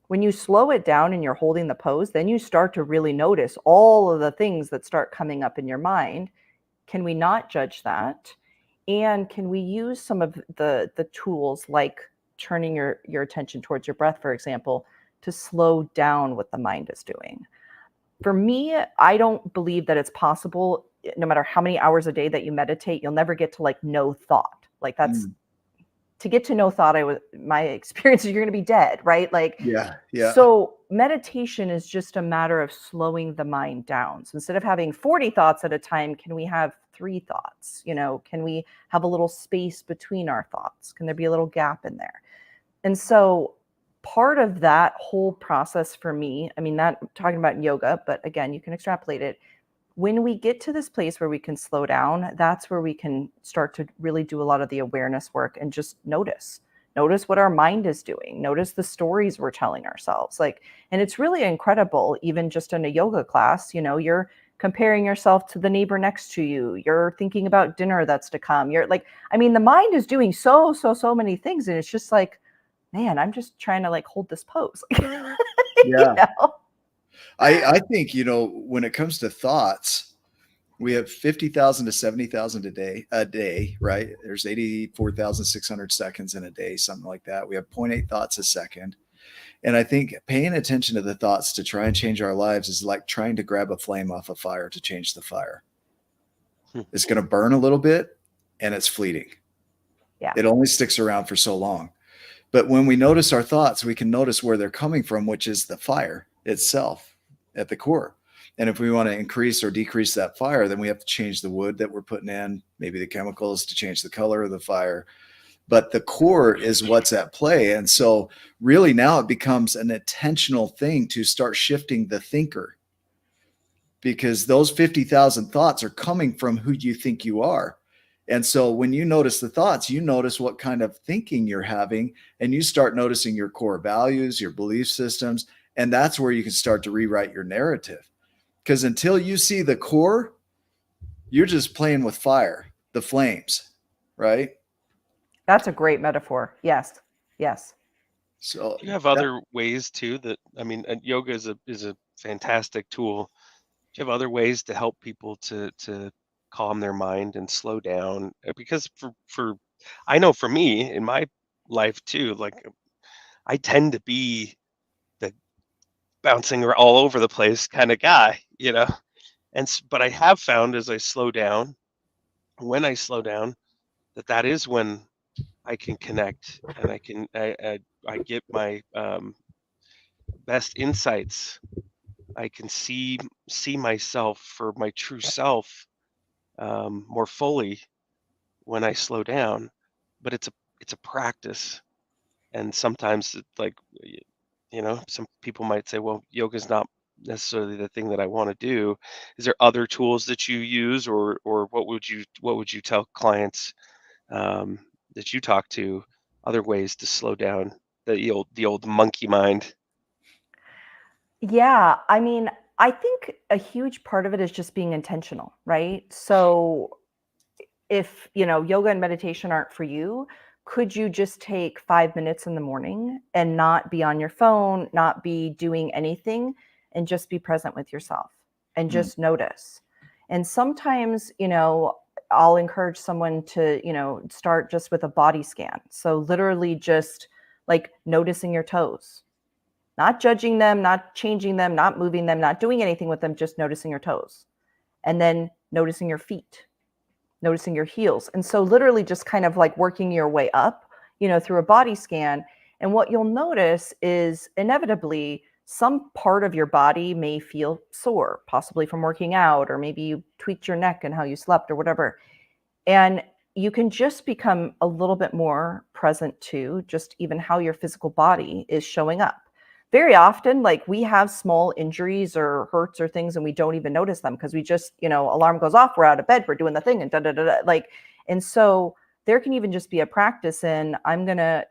when you slow it down and you're holding the pose, then you start to really notice all of the things that start coming up in your mind. Can we not judge that? And can we use some of the tools, like turning your attention towards your breath, for example, to slow down what the mind is doing? For me, I don't believe that it's possible, no matter how many hours a day that you meditate, you'll never get to like no thought. Like that's to get to no thought. My experience is you're going to be dead, right? Like, yeah. So meditation is just a matter of slowing the mind down. So instead of having 40 thoughts at a time, can we have 3 thoughts? Can we have a little space between our thoughts? Can there be a little gap in there? And so part of that whole process for me, I mean, that I'm talking about yoga, but again, you can extrapolate it. When we get to this place where we can slow down, that's where we can start to really do a lot of the awareness work and just notice what our mind is doing. Notice the stories we're telling ourselves. And it's really incredible, even just in a yoga class, you're comparing yourself to the neighbor next to you. You're thinking about dinner that's to come. You're like, I mean, the mind is doing so many things. And it's just like, man, I'm just trying to like hold this pose. Yeah. I think, when it comes to thoughts, we have 50,000 to 70,000 a day, right? There's 84,600 seconds in a day, something like that. We have 0.8 thoughts a second. And I think paying attention to the thoughts to try and change our lives is like trying to grab a flame off a fire to change the fire. It's going to burn a little bit and it's fleeting. Yeah. It only sticks around for so long. But when we notice our thoughts, we can notice where they're coming from, which is the fire itself at the core. And if we want to increase or decrease that fire, then we have to change the wood that we're putting in, maybe the chemicals to change the color of the fire. But the core is what's at play. And so really now it becomes an intentional thing to start shifting the thinker, because those 50,000 thoughts are coming from who you think you are. And so when you notice the thoughts, you notice what kind of thinking you're having, and you start noticing your core values, your belief systems, and that's where you can start to rewrite your narrative. Because until you see the core, you're just playing with fire, the flames, right? That's a great metaphor. Yes. Yes. So Do you have other ways too yoga is a fantastic tool. Do you have other ways to help people to calm their mind and slow down? Because for I know for me in my life too, like I tend to be the bouncing all over the place kind of guy, but I have found as I slow down, when I slow down, that is when I can connect and I get my best insights. I can see myself for my true self more fully when I slow down. But it's a practice, and sometimes it's like some people might say, well, yoga's not necessarily the thing that I want to do. Is there other tools that you use, or what would you tell clients that you talk to, other ways to slow down the old monkey mind? Yeah, I mean, I think a huge part of it is just being intentional, right? So if, yoga and meditation aren't for you, could you just take 5 minutes in the morning and not be on your phone, not be doing anything, and just be present with yourself and just notice? And sometimes, I'll encourage someone to, start just with a body scan. So literally just like noticing your toes, not judging them, not changing them, not moving them, not doing anything with them, just noticing your toes. And then noticing your feet, noticing your heels. And so literally just kind of like working your way up, through a body scan. And what you'll notice is inevitably some part of your body may feel sore, possibly from working out, or maybe you tweaked your neck and how you slept or whatever. And you can just become a little bit more present to just even how your physical body is showing up. Very often, like we have small injuries or hurts or things and we don't even notice them because we just, alarm goes off, we're out of bed, we're doing the thing and da da da da. And so there can even just be a practice in, I'm going to,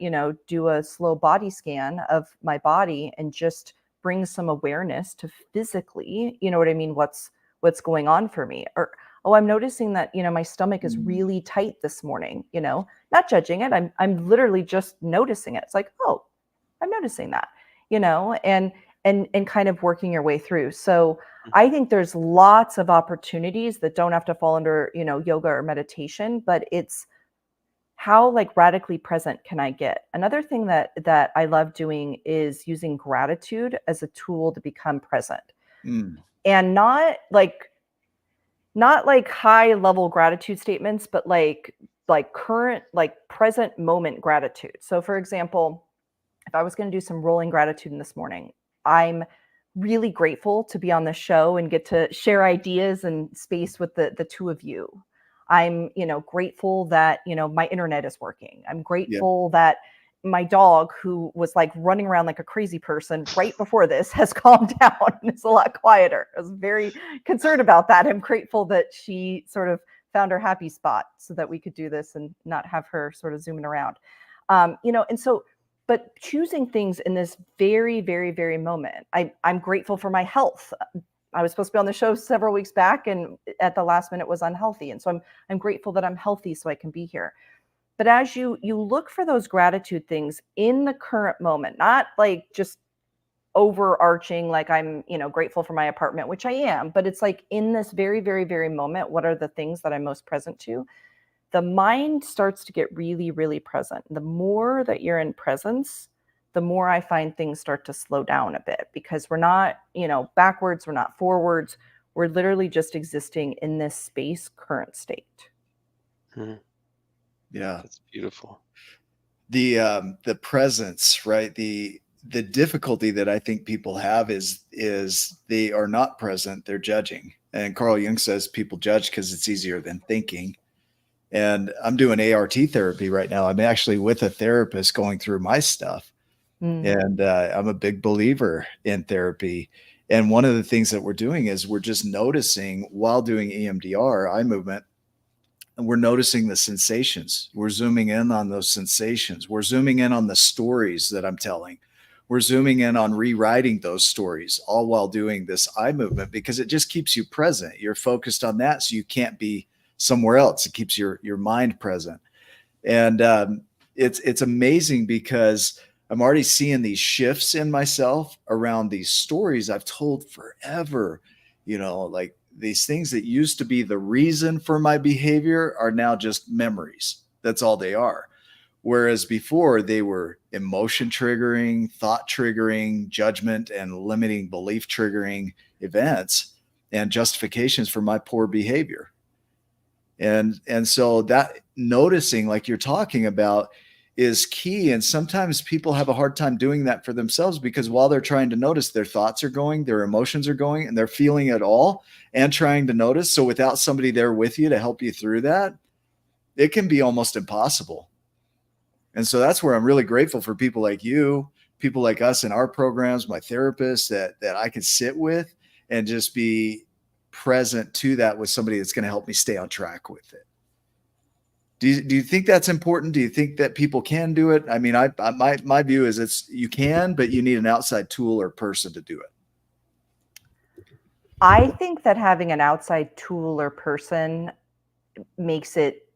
do a slow body scan of my body and just bring some awareness to physically, what's going on for me. Or, oh, I'm noticing that, my stomach is really tight this morning, not judging it. I'm literally just noticing it. It's like, oh, I'm noticing that, and kind of working your way through. So I think there's lots of opportunities that don't have to fall under, yoga or meditation, but it's how like radically present can I get? Another thing that I love doing is using gratitude as a tool to become present. And not like high level gratitude statements, but like current, like present moment gratitude. So for example, if I was going to do some rolling gratitude in this morning, I'm really grateful to be on the show and get to share ideas and space with the two of you. I'm, grateful that, my internet is working. I'm grateful that my dog, who was like running around like a crazy person right before this, has calmed down and is a lot quieter. I was very concerned about that. I'm grateful that she sort of found her happy spot so that we could do this and not have her sort of zooming around. And so, but choosing things in this very, very, very moment. I'm grateful for my health. I was supposed to be on the show several weeks back and at the last minute was unhealthy. And so I'm grateful that I'm healthy so I can be here. But as you look for those gratitude things in the current moment, not like just overarching, like I'm, grateful for my apartment, which I am, but it's like in this very, very, very moment, what are the things that I'm most present to? The mind starts to get really, really present. The more that you're in presence, the more I find things start to slow down a bit, because we're not, backwards, we're not forwards. We're literally just existing in this space, current state. Yeah. That's beautiful. The presence, right? The difficulty that I think people have is they are not present, they're judging. And Carl Jung says people judge because it's easier than thinking. And I'm doing ART therapy right now. I'm actually with a therapist going through my stuff. And I'm a big believer in therapy. And one of the things that we're doing is we're just noticing while doing EMDR, eye movement, and we're noticing the sensations. We're zooming in on those sensations. We're zooming in on the stories that I'm telling. We're zooming in on rewriting those stories, all while doing this eye movement, because it just keeps you present. You're focused on that, so you can't be somewhere else. It keeps your mind present. And it's amazing because I'm already seeing these shifts in myself around these stories I've told forever, like these things that used to be the reason for my behavior are now just memories. That's all they are. Whereas before they were emotion triggering, thought triggering, judgment and limiting belief triggering events and justifications for my poor behavior. And so that noticing, like you're talking about, is key. And sometimes people have a hard time doing that for themselves, because while they're trying to notice, their thoughts are going, their emotions are going, and they're feeling it all and trying to notice. So without somebody there with you to help you through that, it can be almost impossible. And so that's where I'm really grateful for people like you, people like us in our programs, my therapist, that I can sit with and just be present to that with somebody that's going to help me stay on track with it. Do you think that's important? Do you think that people can do it? I mean, my view is you can, but you need an outside tool or person to do it. I think that having an outside tool or person makes it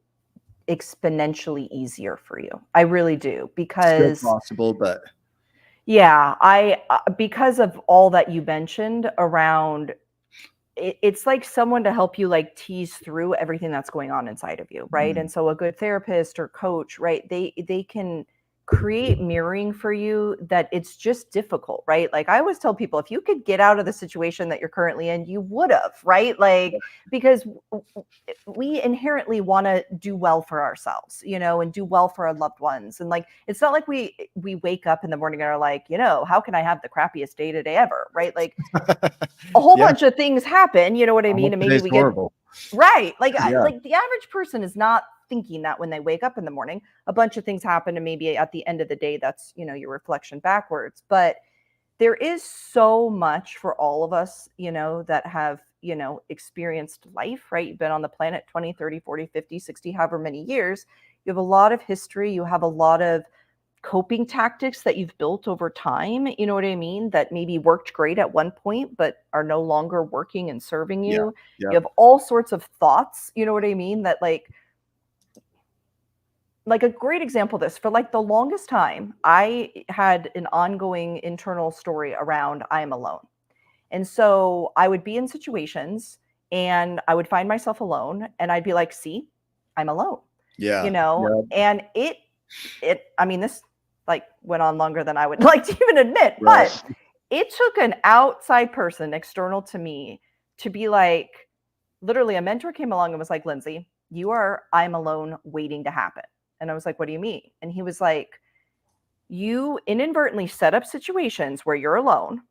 exponentially easier for you. I really do, because still possible, but yeah, because of all that you mentioned around, it's like someone to help you like tease through everything that's going on inside of you, right? And so a good therapist or coach, right, they can create mirroring for you that it's just difficult, right? Like I always tell people, if you could get out of the situation that you're currently in, you would have, right? Like, because we inherently want to do well for ourselves, and do well for our loved ones. And like, it's not like we wake up in the morning and are like, how can I have the crappiest day today ever, right? Like a whole bunch of things happen, you know what I mean? And maybe we horrible. Right. Like, like the average person is not thinking that when they wake up in the morning. A bunch of things happen, and maybe at the end of the day, that's, your reflection backwards. But there is so much for all of us, that have, experienced life, right? You've been on the planet 20, 30, 40, 50, 60, however many years. You have a lot of history. You have a lot of coping tactics that you've built over time, you know what I mean, that maybe worked great at one point, but are no longer working and serving you. You have all sorts of thoughts, you know what I mean, that like a great example of this, for like the longest time, I had an ongoing internal story around I am alone. And so I would be in situations and I would find myself alone and I'd be like, see, I'm alone. And it, I mean, this like went on longer than I would like to even admit, but it took an outside person external to me to be like, literally a mentor came along and was like, Lindsay, I'm alone waiting to happen. And I was like, what do you mean? And he was like, you inadvertently set up situations where you're alone.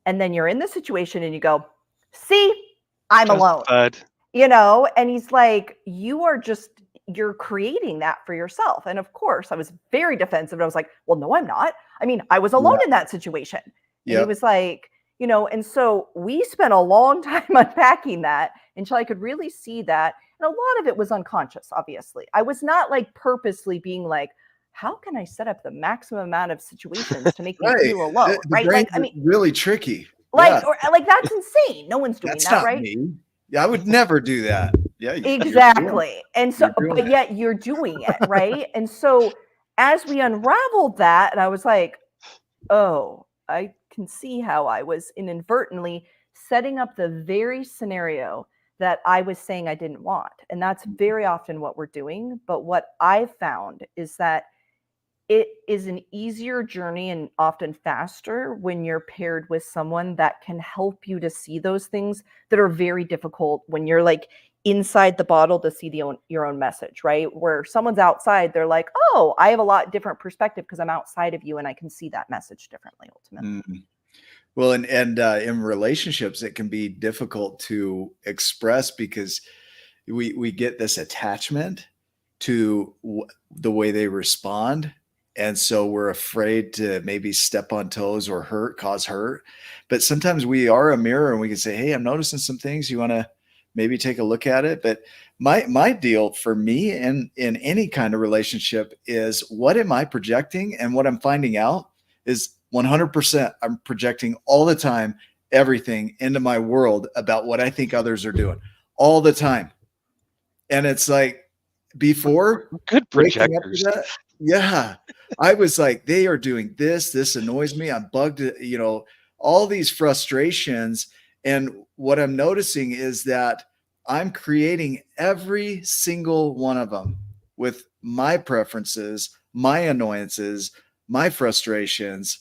And then you're in the situation and you go, see, I'm alone, and he's like, you're creating that for yourself. And of course I was very defensive. I was like, well, no, I'm not. I mean, I was alone in that situation. And he was like, and so we spent a long time unpacking that until I could really see that. And a lot of it was unconscious, obviously. I was not like purposely being like, how can I set up the maximum amount of situations to make me feel alone? Right. Like, I mean, really tricky. Like, or like, that's insane. No one's doing that, right? Me. Yeah, I would never do that. Yeah, exactly. And so, but yet you're doing it, right? And so as we unraveled that, and I was like, oh, I can see how I was inadvertently setting up the very scenario that I was saying I didn't want. And that's very often what we're doing. But what I've found is that it is an easier journey and often faster when you're paired with someone that can help you to see those things that are very difficult when you're like inside the bottle to see your own message, right? Where someone's outside, they're like, oh, I have a lot different perspective because I'm outside of you and I can see that message differently ultimately. Mm. Well, and in relationships, it can be difficult to express because we get this attachment to the way they respond. And so we're afraid to maybe step on toes or cause hurt. But sometimes we are a mirror and we can say, hey, I'm noticing some things. You want to maybe take a look at it? But my deal for me in any kind of relationship is, what am I projecting? And what I'm finding out is 100% I'm projecting all the time, everything into my world about what I think others are doing all the time. And it's like, before Good waking up to projectors. that, yeah, I was like, they are doing this annoys me. I'm bugged, all these frustrations. And what I'm noticing is that I'm creating every single one of them with my preferences, my annoyances, my frustrations.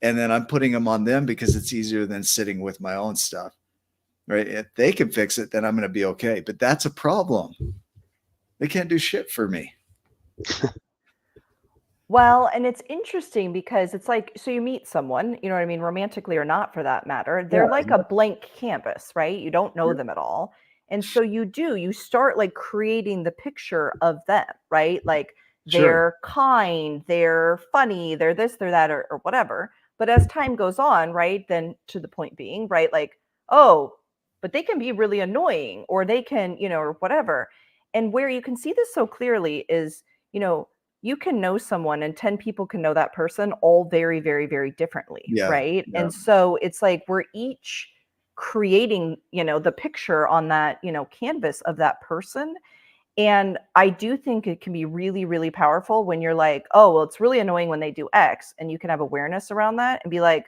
And then I'm putting them on them because it's easier than sitting with my own stuff, right? If they can fix it, then I'm going to be okay. But that's a problem. They can't do shit for me. Well, and it's interesting because it's like, so you meet someone, you know what I mean, romantically or not for that matter, they're Yeah. like a blank canvas, right? You don't know them at all. And so you start like creating the picture of them, right? Like they're kind, they're funny, they're this, they're that, or whatever. But as time goes on, right, then to the point being, right, like, oh, but they can be really annoying or they can, or whatever. And where you can see this so clearly is, you can know someone and 10 people can know that person all very, very, very differently. Yeah, right. yeah. And so it's like we're each creating, the picture on that, canvas of that person. And I do think it can be really, really powerful when you're like, oh, well, it's really annoying when they do X. And you can have awareness around that and be like,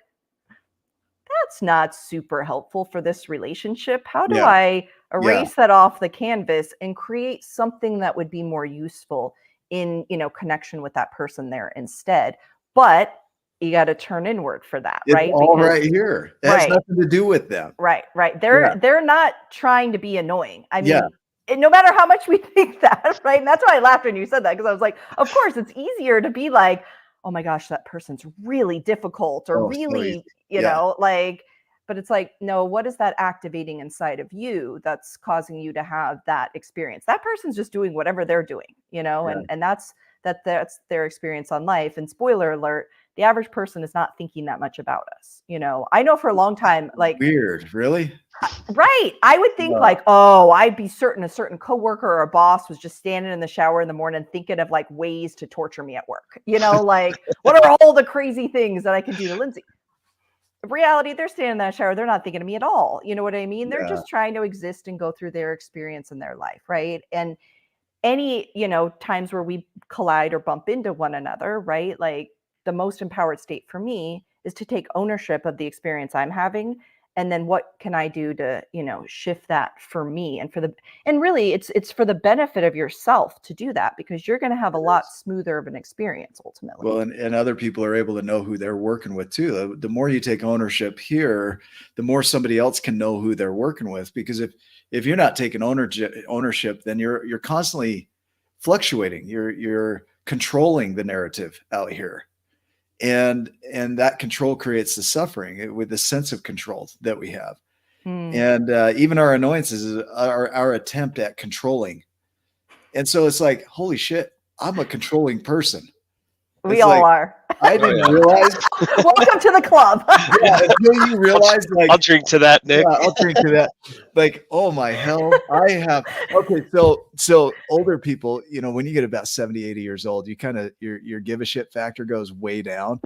that's not super helpful for this relationship. How do Yeah. I erase that off the canvas and create something that would be more useful in, connection with that person there instead? But you got to turn inward for that, It's right? all right here. It has nothing to do with them. Right. They're not trying to be annoying. I mean, Yeah. no matter how much we think that, right? And that's why I laughed when you said that, because I was like, of course, it's easier to be like, oh my gosh, that person's really difficult or really, like, but it's like, no, what is that activating inside of you that's causing you to have that experience? That person's just doing whatever they're doing, and that's their experience on life. And spoiler alert, the average person is not thinking that much about us. I know for a long time, like, weird, really? Right. I would think like, oh, I'd be certain a certain coworker or a boss was just standing in the shower in the morning thinking of like ways to torture me at work. Like, what are all the crazy things that I can do to Lindsay? In reality, they're standing in that shower. They're not thinking of me at all. You know what I mean? They're just trying to exist and go through their experience in their life. Right. And any, times where we collide or bump into one another, right? Like the most empowered state for me is to take ownership of the experience I'm having. And then what can I do to, shift that for me and really it's for the benefit of yourself to do that, because you're going to have a lot smoother of an experience ultimately. Well, and other people are able to know who they're working with too. The more you take ownership here, the more somebody else can know who they're working with. Because if you're not taking ownership, then you're constantly fluctuating. You're controlling the narrative out here. And that control creates the suffering with the sense of control that we have. And even our annoyances are our attempt at controlling. And so it's like, holy shit, I'm a controlling person. We all are. I didn't realize. Welcome to the club. Until you realize, like, I'll drink to that, Nick. Yeah, I'll drink to that. Like, oh my hell, I have. Okay, so older people, when you get about 70, 80 years old, you kind of your give a shit factor goes way down,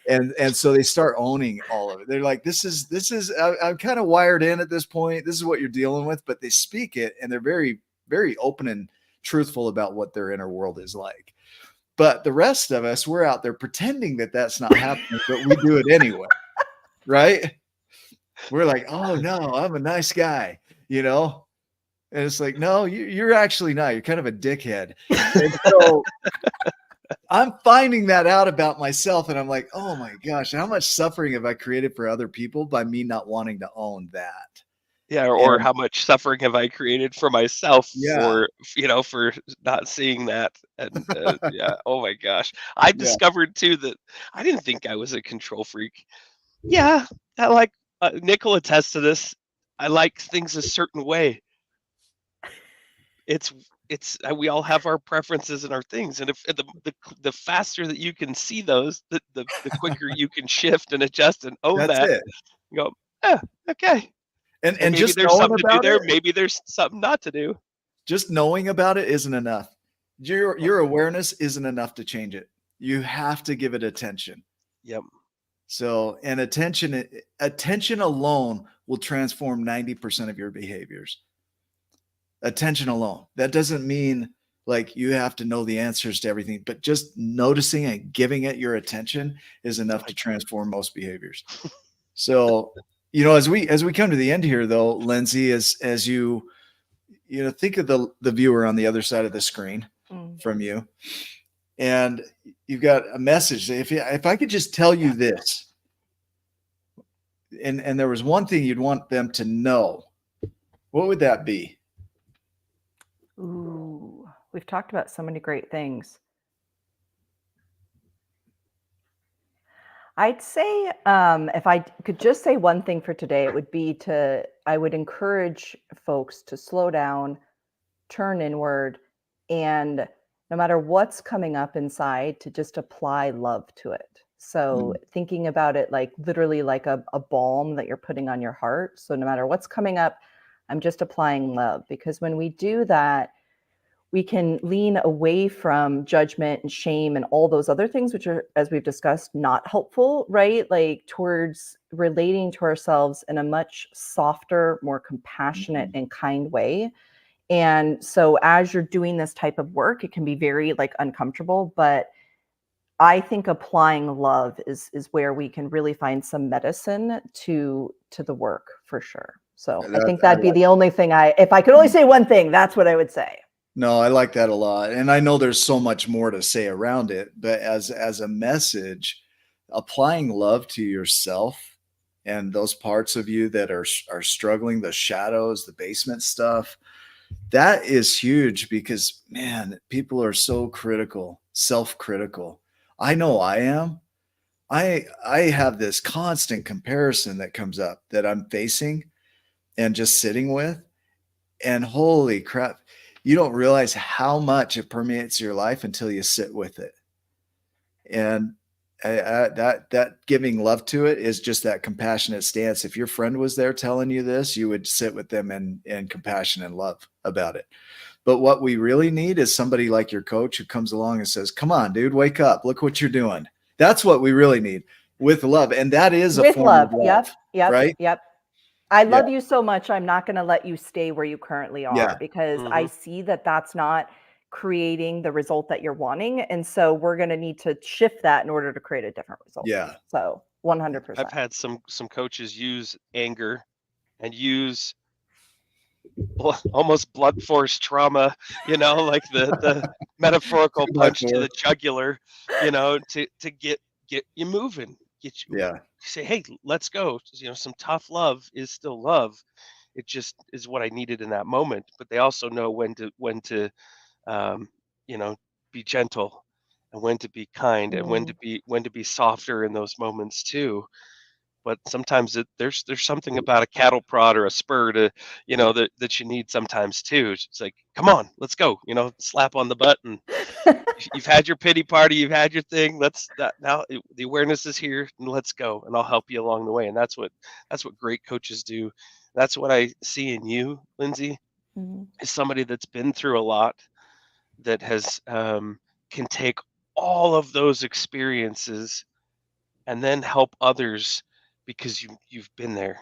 and so they start owning all of it. They're like, this is. I'm kind of wired in at this point. This is what you're dealing with, but they speak it, and they're very, very open and truthful about what their inner world is like. But the rest of us, we're out there pretending that that's not happening, but we do it anyway. right? We're like, oh no, I'm a nice guy, you know? And it's like, no, you're actually not. You're kind of a dickhead. And so I'm finding that out about myself. And I'm like, oh my gosh, how much suffering have I created for other people by me not wanting to own that? Yeah, or And how much suffering have I created for myself yeah, for, for not seeing that. And yeah, oh my gosh. I yeah, discovered too that I didn't think I was a control freak. Yeah, I like Nick will attest to this. I like things a certain way. It's we all have our preferences and our things, and if the faster that you can see those, the quicker you can shift and adjust and own that's that. it. You go, yeah, okay. And And maybe just there's knowing something to do about there. it, Maybe there's something not to do. just knowing about it isn't enough. Your Yep. your awareness isn't enough to change it. You have to give it attention. Yep. So, and attention alone will transform 90% of your behaviors. Attention alone. That doesn't mean like you have to know the answers to everything, but just noticing and giving it your attention is enough to Like, transform most behaviors. So, as we come to the end here though, Lindsay, as you think of the viewer on the other side of the screen from you, and you've got a message. If I could just tell you this, and there was one thing you'd want them to know, what would that be? Ooh, we've talked about so many great things. I'd say if I could just say one thing for today, it would be I would encourage folks to slow down, turn inward, and no matter what's coming up inside, to just apply love to it. So thinking about it like literally like a balm that you're putting on your heart. So no matter what's coming up, I'm just applying love, because when we do that, we can lean away from judgment and shame and all those other things, which are, as we've discussed, not helpful, right? Like towards relating to ourselves in a much softer, more compassionate and kind way. And so as you're doing this type of work, it can be very like uncomfortable, but I think applying love is where we can really find some medicine to the work for sure. So I think I that'd be like. the only thing if I could only say one thing, that's what I would say. No, I like that a lot. And I know there's so much more to say around it, but as a message, applying love to yourself and those parts of you that are struggling, the shadows, the basement stuff, that is huge, because man, people are so critical, self-critical. I know I am. I have this constant comparison that comes up that I'm facing and just sitting with, and holy crap, you don't realize how much it permeates your life until you sit with it. And that giving love to it is just that compassionate stance. If your friend was there telling you this, you would sit with them in compassion and love about it. But what we really need is somebody like your coach who comes along and says, come on, dude, wake up. Look what you're doing. That's what we really need, with love. And that is a With form of love. love, right? Yep. I Yeah. love you so much. I'm not going to let you stay where you currently are, Yeah. because I Mm-hmm. see that that's not creating the result that you're wanting. And so we're going to need to shift that in order to create a different result. Yeah. So 100%. I've had some coaches use anger and use almost blunt force trauma, like the metaphorical punch to the jugular, to get you moving, get you Yeah. say, hey, let's go. Some tough love is still love. It just is what I needed in that moment. But they also know when to um, be gentle, and when to be kind, and when to be softer in those moments too. But sometimes there's something about a cattle prod or a spur to that you need sometimes too. It's like, come on, let's go. Slap on the butt, and you've had your pity party, you've had your thing. Now the awareness is here, and let's go, and I'll help you along the way. And that's what great coaches do. That's what I see in you, Lindsay, is somebody that's been through a lot, that has can take all of those experiences and then help others, because you've been there,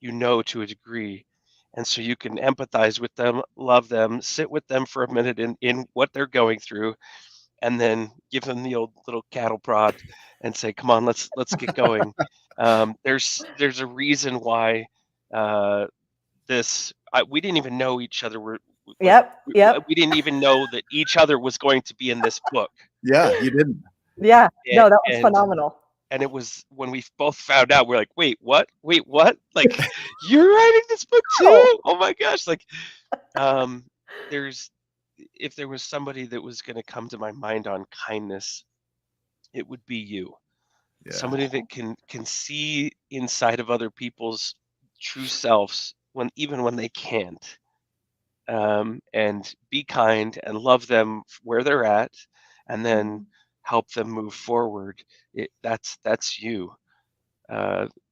to a degree, and so you can empathize with them, love them, sit with them for a minute in what they're going through, and then give them the old little cattle prod and say, "Come on, let's get going." There's a reason why we didn't even know each other were like Yep. Yep. we didn't even know that each other was going to be in this book. Yeah, you didn't. Yeah. And, No, that was and phenomenal. and it was when we both found out, we're like, wait, what? Like, you're writing this book too? Oh my gosh. Like, if there was somebody that was going to come to my mind on kindness, it would be you. Yeah. Somebody that can see inside of other people's true selves even when they can't, and be kind and love them where they're at, and then help them move forward. That's you.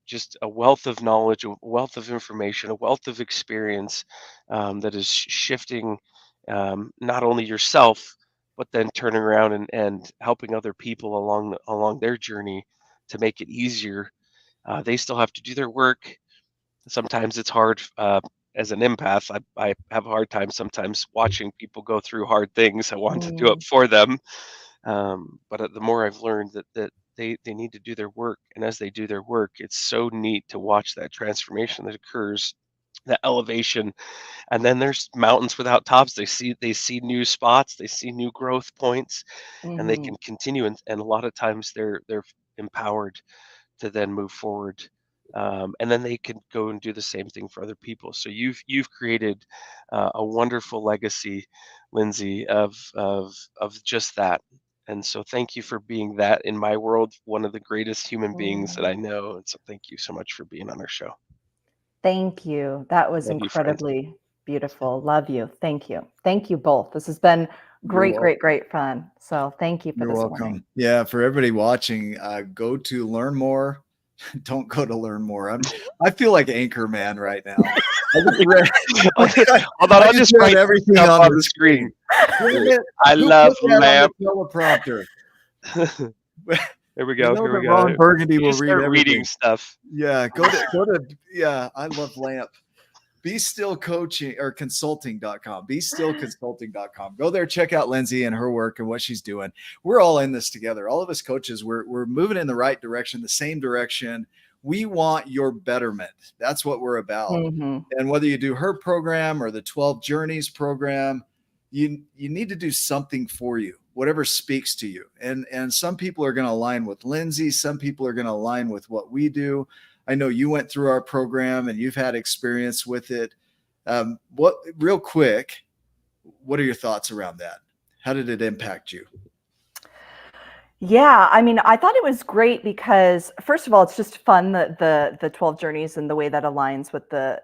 Just a wealth of knowledge, a wealth of information, a wealth of experience, that is shifting, not only yourself, but then turning around and helping other people along their journey to make it easier. They still have to do their work. Sometimes it's hard. As an empath, I have a hard time sometimes watching people go through hard things. I want to do it for them. But the more I've learned that they need to do their work, and as they do their work, it's so neat to watch that transformation that occurs, that elevation, and then there's mountains without tops. They see new spots, they see new growth points, and they can continue. And a lot of times they're empowered to then move forward, and then they can go and do the same thing for other people. So you've created a wonderful legacy, Lindsay, of just that. And so thank you for being that in my world, one of the greatest human beings that I know. And so thank you so much for being on our show. Thank you. That was Love you, friend. incredibly beautiful. Love you. Thank you. Thank you both. This has been great fun. So thank you for You're this welcome. morning. Yeah, for everybody watching, go to learn more. Don't go to learn more. I feel like Anchorman right now. I'll just write everything on the screen. I love lamp. Teleprompter. There we go. Here we go. Ron Burgundy will read reading stuff. Yeah, go to. Yeah, I love lamp. Be Still Coaching or Consulting.com. BeStillConsulting.com. Go there, check out Lindsay and her work and what she's doing. We're all in this together. All of us coaches, we're moving in the right direction, the same direction. We want your betterment. That's what we're about. And whether you do her program or the 12 Journeys program, you need to do something for you, whatever speaks to you. And some people are going to align with Lindsay. Some people are going to align with what we do. I know you went through our program and you've had experience with it. Real quick, what are your thoughts around that? How did it impact you? Yeah, I mean, I thought it was great because, first of all, it's just fun, the 12 Journeys and the way that aligns with the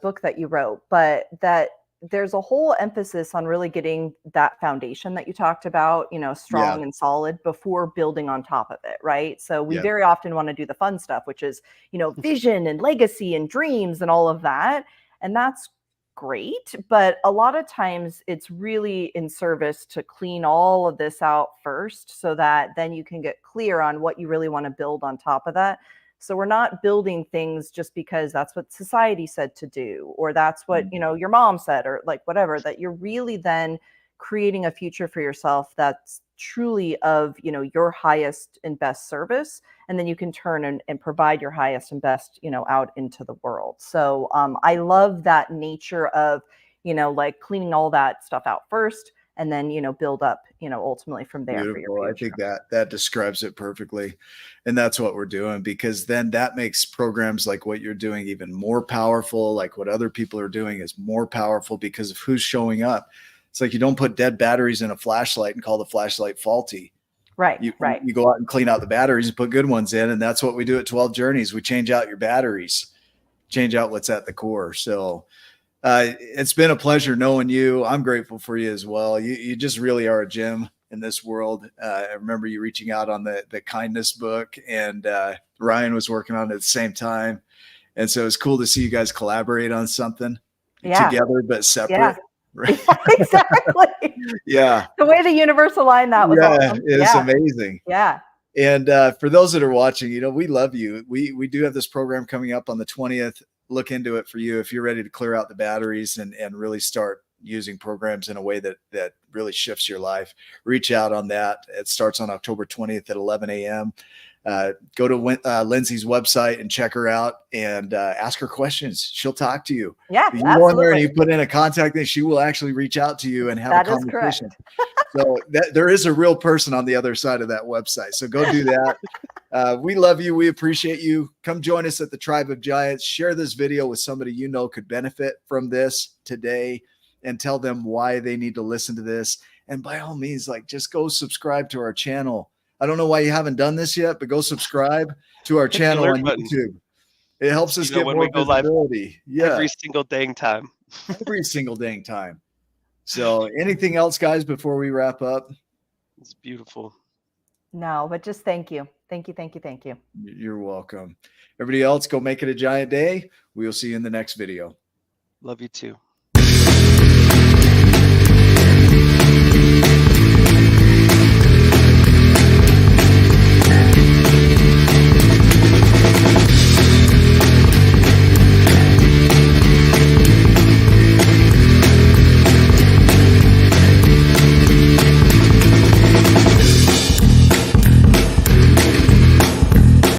book that you wrote, but that there's a whole emphasis on really getting that foundation that you talked about, strong and solid before building on top of it, right? So we very often want to do the fun stuff, which is, vision and legacy and dreams and all of that. And that's great. But a lot of times it's really in service to clean all of this out first so that then you can get clear on what you really want to build on top of that. So we're not building things just because that's what society said to do, or that's what, your mom said, or like whatever, that you're really then creating a future for yourself that's truly of, your highest and best service. And then you can turn and provide your highest and best, out into the world. So I love that nature of, like cleaning all that stuff out first, and then, build up, ultimately from there. Beautiful. For your I think that describes it perfectly. And that's what we're doing, because then that makes programs like what you're doing even more powerful. Like what other people are doing is more powerful because of who's showing up. It's like you don't put dead batteries in a flashlight and call the flashlight faulty. Right. You go out and clean out the batteries and put good ones in. And that's what we do at 12 Journeys. We change out your batteries, change out what's at the core. So it's been a pleasure knowing you. I'm grateful for you as well. You just really are a gem in this world. I remember you reaching out on the kindness book, and Ryan was working on it at the same time. And so it's cool to see you guys collaborate on something together, but separate. Yeah. Right? Exactly. Yeah. The way the universe aligned, that was awesome. It's amazing. Yeah. And for those that are watching, we love you. We do have this program coming up on the 20th. Look into it for you if you're ready to clear out the batteries and really start using programs in a way that really shifts your life, reach out on that. It starts on October 20th at 11 a.m. Go to Lindsay's website and check her out and ask her questions. She'll talk to you. Yeah, You absolutely. go in there and you put in a contact thing, she will actually reach out to you and have a conversation. So there is a real person on the other side of that website. So go do that. We love you. We appreciate you. Come join us at the Tribe of Giants. Share this video with somebody you know could benefit from this today, and tell them why they need to listen to this. And by all means, like, just go subscribe to our channel. I don't know why you haven't done this yet, but go subscribe to our channel on YouTube. It helps us get more visibility. Every single dang time. Every single dang time. So anything else, guys, before we wrap up? It's beautiful. No, but just thank you. Thank you, thank you, thank you. You're welcome. Everybody else, go make it a giant day. We will see you in the next video. Love you too.